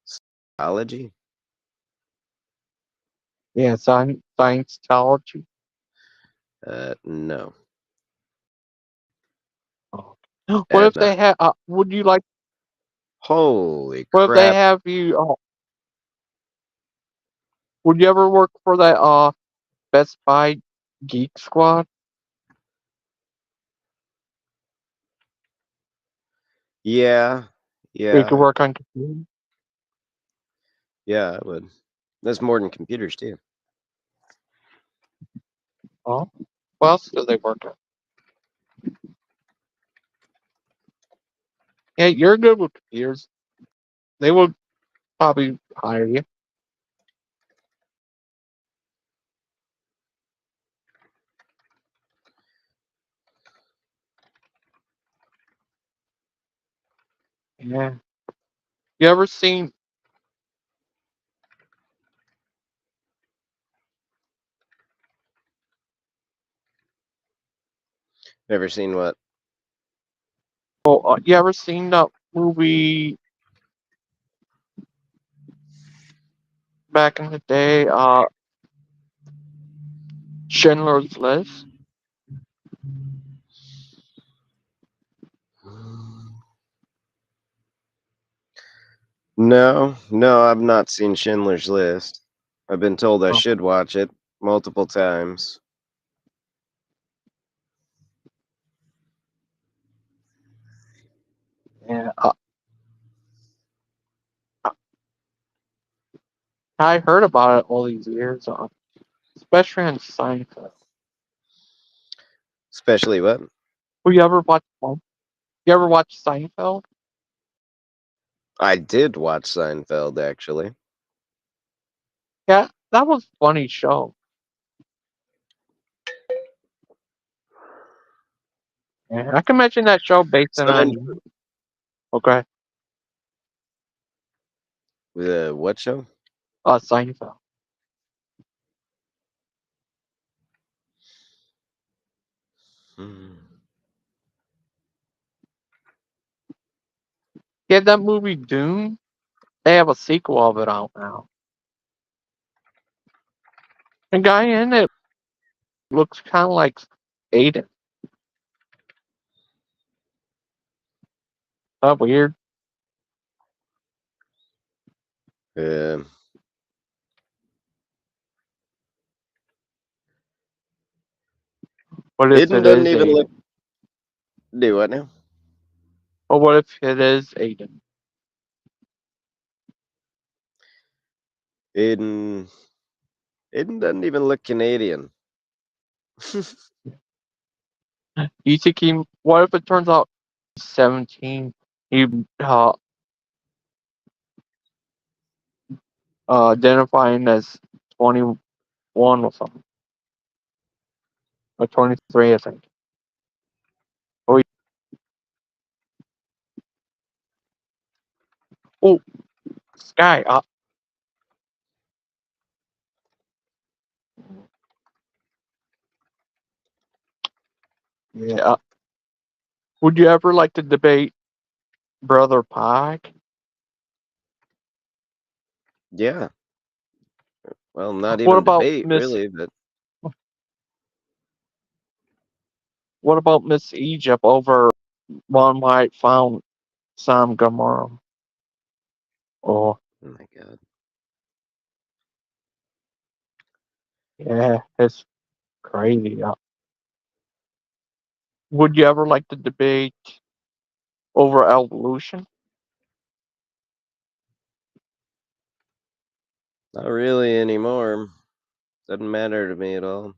S5: Psychology?
S1: Yeah, Scientology.
S5: No.
S1: Oh. What
S5: Have
S1: if
S5: not.
S1: they have? Would you like?
S5: Holy
S1: What if they
S5: crap.
S1: have you? Would you ever work for that Best Buy Geek Squad?
S5: Yeah.
S1: Where you could
S5: Yeah.
S1: work on computers?
S5: Yeah, I would. That's more than computers too.
S1: Oh, what else do they work on? Yeah, you're good with computers. They will probably hire you. Yeah. You ever seen?
S5: Never seen what?
S1: Oh, you ever seen that movie back in the day? Schindler's List.
S5: No, no, I've not seen Schindler's List. I've been told I
S1: Oh,
S5: should watch it multiple times.
S1: yeah. I heard about it all these years, especially on Seinfeld.
S5: Especially what?
S1: Will you ever watch? You ever watch Seinfeld?
S5: I did watch Seinfeld, actually.
S1: Yeah, that was a funny show. Yeah, I can imagine that show based
S5: Sein
S1: on. Okay,
S5: the what show?
S1: Seinfeld.
S5: Hmm.
S1: Yeah, that movie Dune. They have a sequel of it out now. The guy in it looks kind of like Aiden. That weird.
S5: Um,
S1: What if
S5: Aiden
S1: it
S5: doesn't
S1: is
S5: even look.
S1: Aiden?
S5: Do what now?
S1: Or what if it is Aiden?
S5: Aiden. Aiden doesn't even look Canadian.
S1: You think he? What if it turns out he's 17? He identifying as 21 or something, or 23, I think. Oh, oh, Sky. Yeah. Would you ever like to debate Brother Pike?
S5: Yeah. Well, not
S1: What
S5: even
S1: about
S5: debate,
S1: Miss?
S5: really, but
S1: What about Miss Egypt over One White found Sam Gamora? Oh,
S5: oh my god.
S1: yeah, it's crazy. Would you ever like to debate over evolution?
S5: Not really anymore. Doesn't matter to me at all.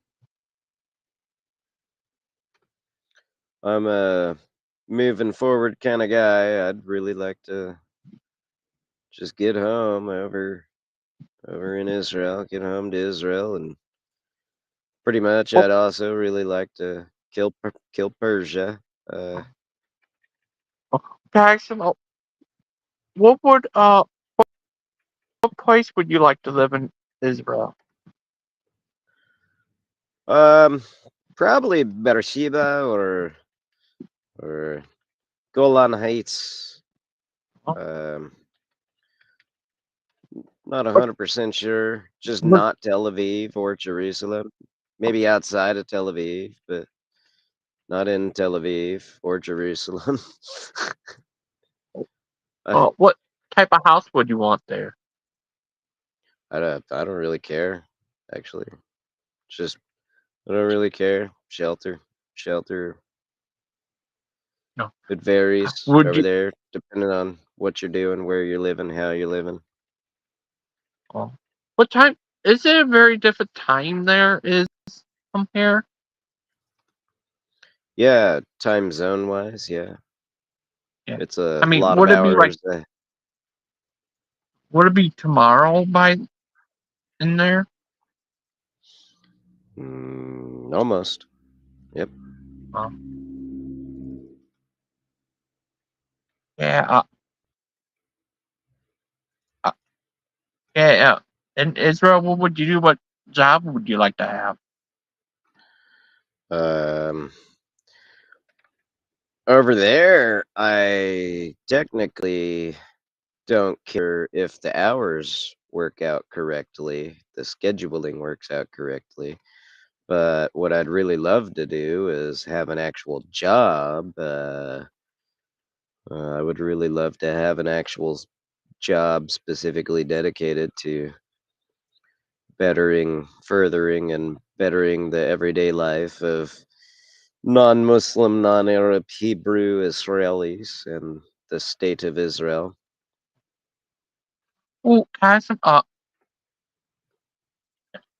S5: I'm a moving forward kind of guy. I'd really like to just get home over in Israel, get home to Israel, and pretty much
S1: Oh,
S5: I'd also really like to kill Persia. Uh,
S1: Jackson, what would what place would you like to live in Israel?
S5: um, Probably Beersheba or Golan Heights.
S1: Huh?
S5: Um, Not
S1: What,
S5: 100% sure. Just
S1: what,
S5: not Tel Aviv or Jerusalem. Maybe outside of Tel Aviv, but not in Tel Aviv or Jerusalem. I,
S1: what type of house would you want there?
S5: I don't really care, actually. Just I don't really care. Shelter.
S1: No.
S5: It varies
S1: Would
S5: over
S1: you?
S5: there, depending on what you're doing, where you're living, how you're living.
S1: Oh, what time? Is it a very different time there is from here?
S5: Yeah, time zone wise, yeah.
S1: Yeah.
S5: It's a
S1: I mean,
S5: lot of
S1: would it be like?
S5: hours.
S1: Would it be tomorrow by in there?
S5: Almost. Yep.
S1: Uh, yeah. Yeah. In Israel, what would you do? What job would you like to have?
S5: Over there, I technically don't care if the hours work out correctly, the scheduling works out correctly. But what I'd really love to do is have an actual job. I would really love to have an actual job specifically dedicated to furthering and bettering the everyday life of non-Muslim, non-Arab, Hebrew Israelis and the state of Israel.
S1: Oh, Kasim,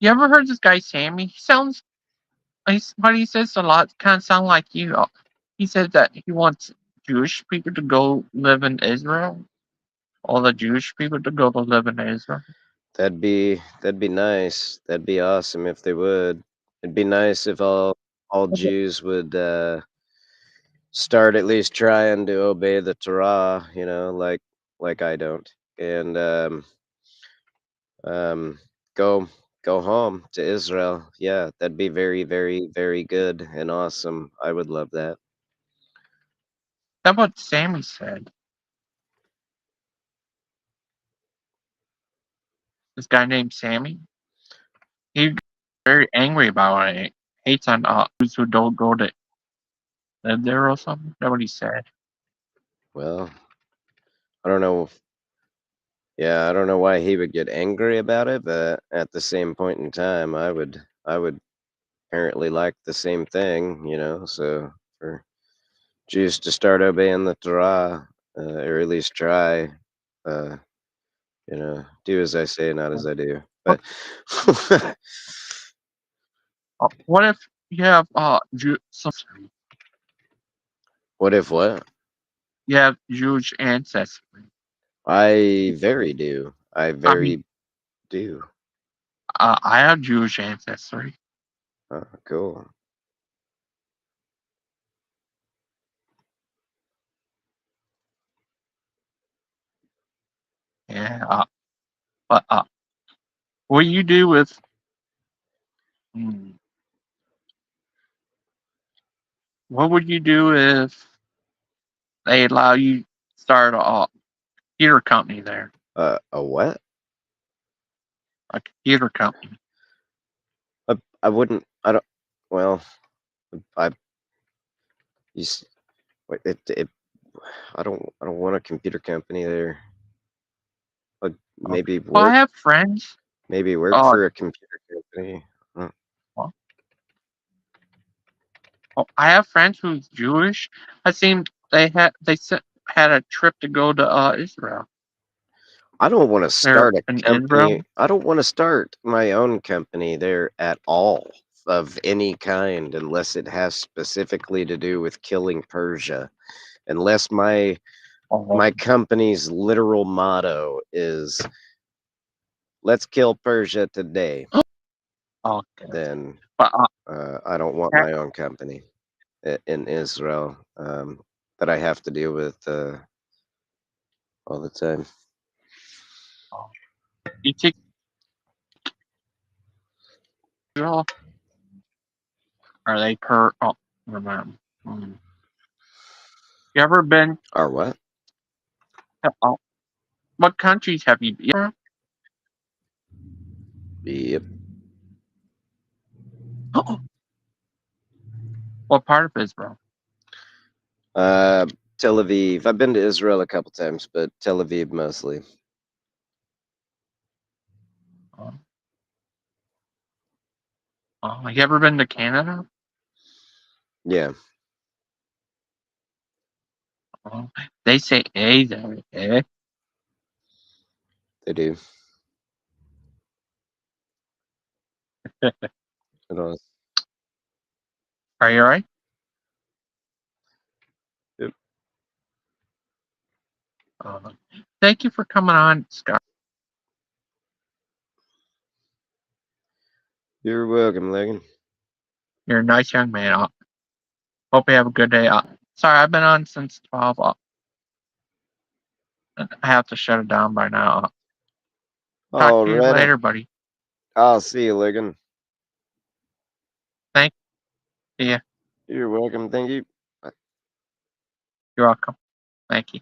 S1: you ever heard this guy Sammy? He sounds, what he says a lot kind of sound like you. He said that he wants Jewish people to go live in Israel. All the Jewish people to go to live in Israel.
S5: That'd be nice. That'd be awesome if they would. It'd be nice if all Jews would start at least trying to obey the Torah, you know, like I don't, and go home to Israel. Yeah, that'd be very, very, very good and awesome. I would love that.
S1: That's what Sammy said. This guy named Sammy. He got very angry about it. Hates on Jews who don't go to live there or something. That's what he said.
S5: Well, I don't know. Yeah, I don't know why he would get angry about it, but at the same point in time, I would apparently like the same thing, you know. So for Jews to start obeying the Torah, or at least try, uh, you know, do as I say, not as I do. But
S1: What if you have
S5: what if what?
S1: you have Jewish ancestry?
S5: I very do. I
S1: I mean,
S5: very do.
S1: I have Jewish ancestry.
S5: Oh, cool.
S1: Yeah. But what do you do with? What would you do if they allow you to start a computer company there?
S5: A what?
S1: A computer company.
S5: I wouldn't. I don't. Well, I. You. Wait, it. I don't want a computer company there. Maybe
S1: Well, I
S5: work.
S1: have friends.
S5: Maybe work for a computer company.
S1: Well, I have friends who's Jewish. I seen had a trip to go to Israel.
S5: I don't want to
S1: They're
S5: start a
S1: in
S5: company.
S1: Israel.
S5: I don't want to start my own company there at all of any kind unless it has specifically to do with killing Persia. Unless my company's literal motto is let's kill Persia today.
S1: Okay.
S5: Then
S1: But
S5: I don't want my own company in Israel that I have to deal with all the time.
S1: you take Israel? Are they per? Oh, remember. You ever been?
S5: Or what?
S1: What countries have you been?
S5: Yep.
S1: What part of Israel?
S5: Tel Aviv. I've been to Israel a couple times, but Tel Aviv mostly.
S1: You ever been to Canada?
S5: Yeah.
S1: They say A there. Eh?
S5: They do. It
S1: Are you alright?
S5: Yep.
S1: Thank you for coming on, Scott.
S5: You're welcome, Logan.
S1: You're a nice young man. Hope you have a good day. Sorry, I've been on since 12. I have to shut it down by now. Talk to you
S5: Alrighty.
S1: later, buddy.
S5: I'll see you, Ligon.
S1: Thank you.
S5: You're welcome. Thank you.
S1: You're welcome. Thank you.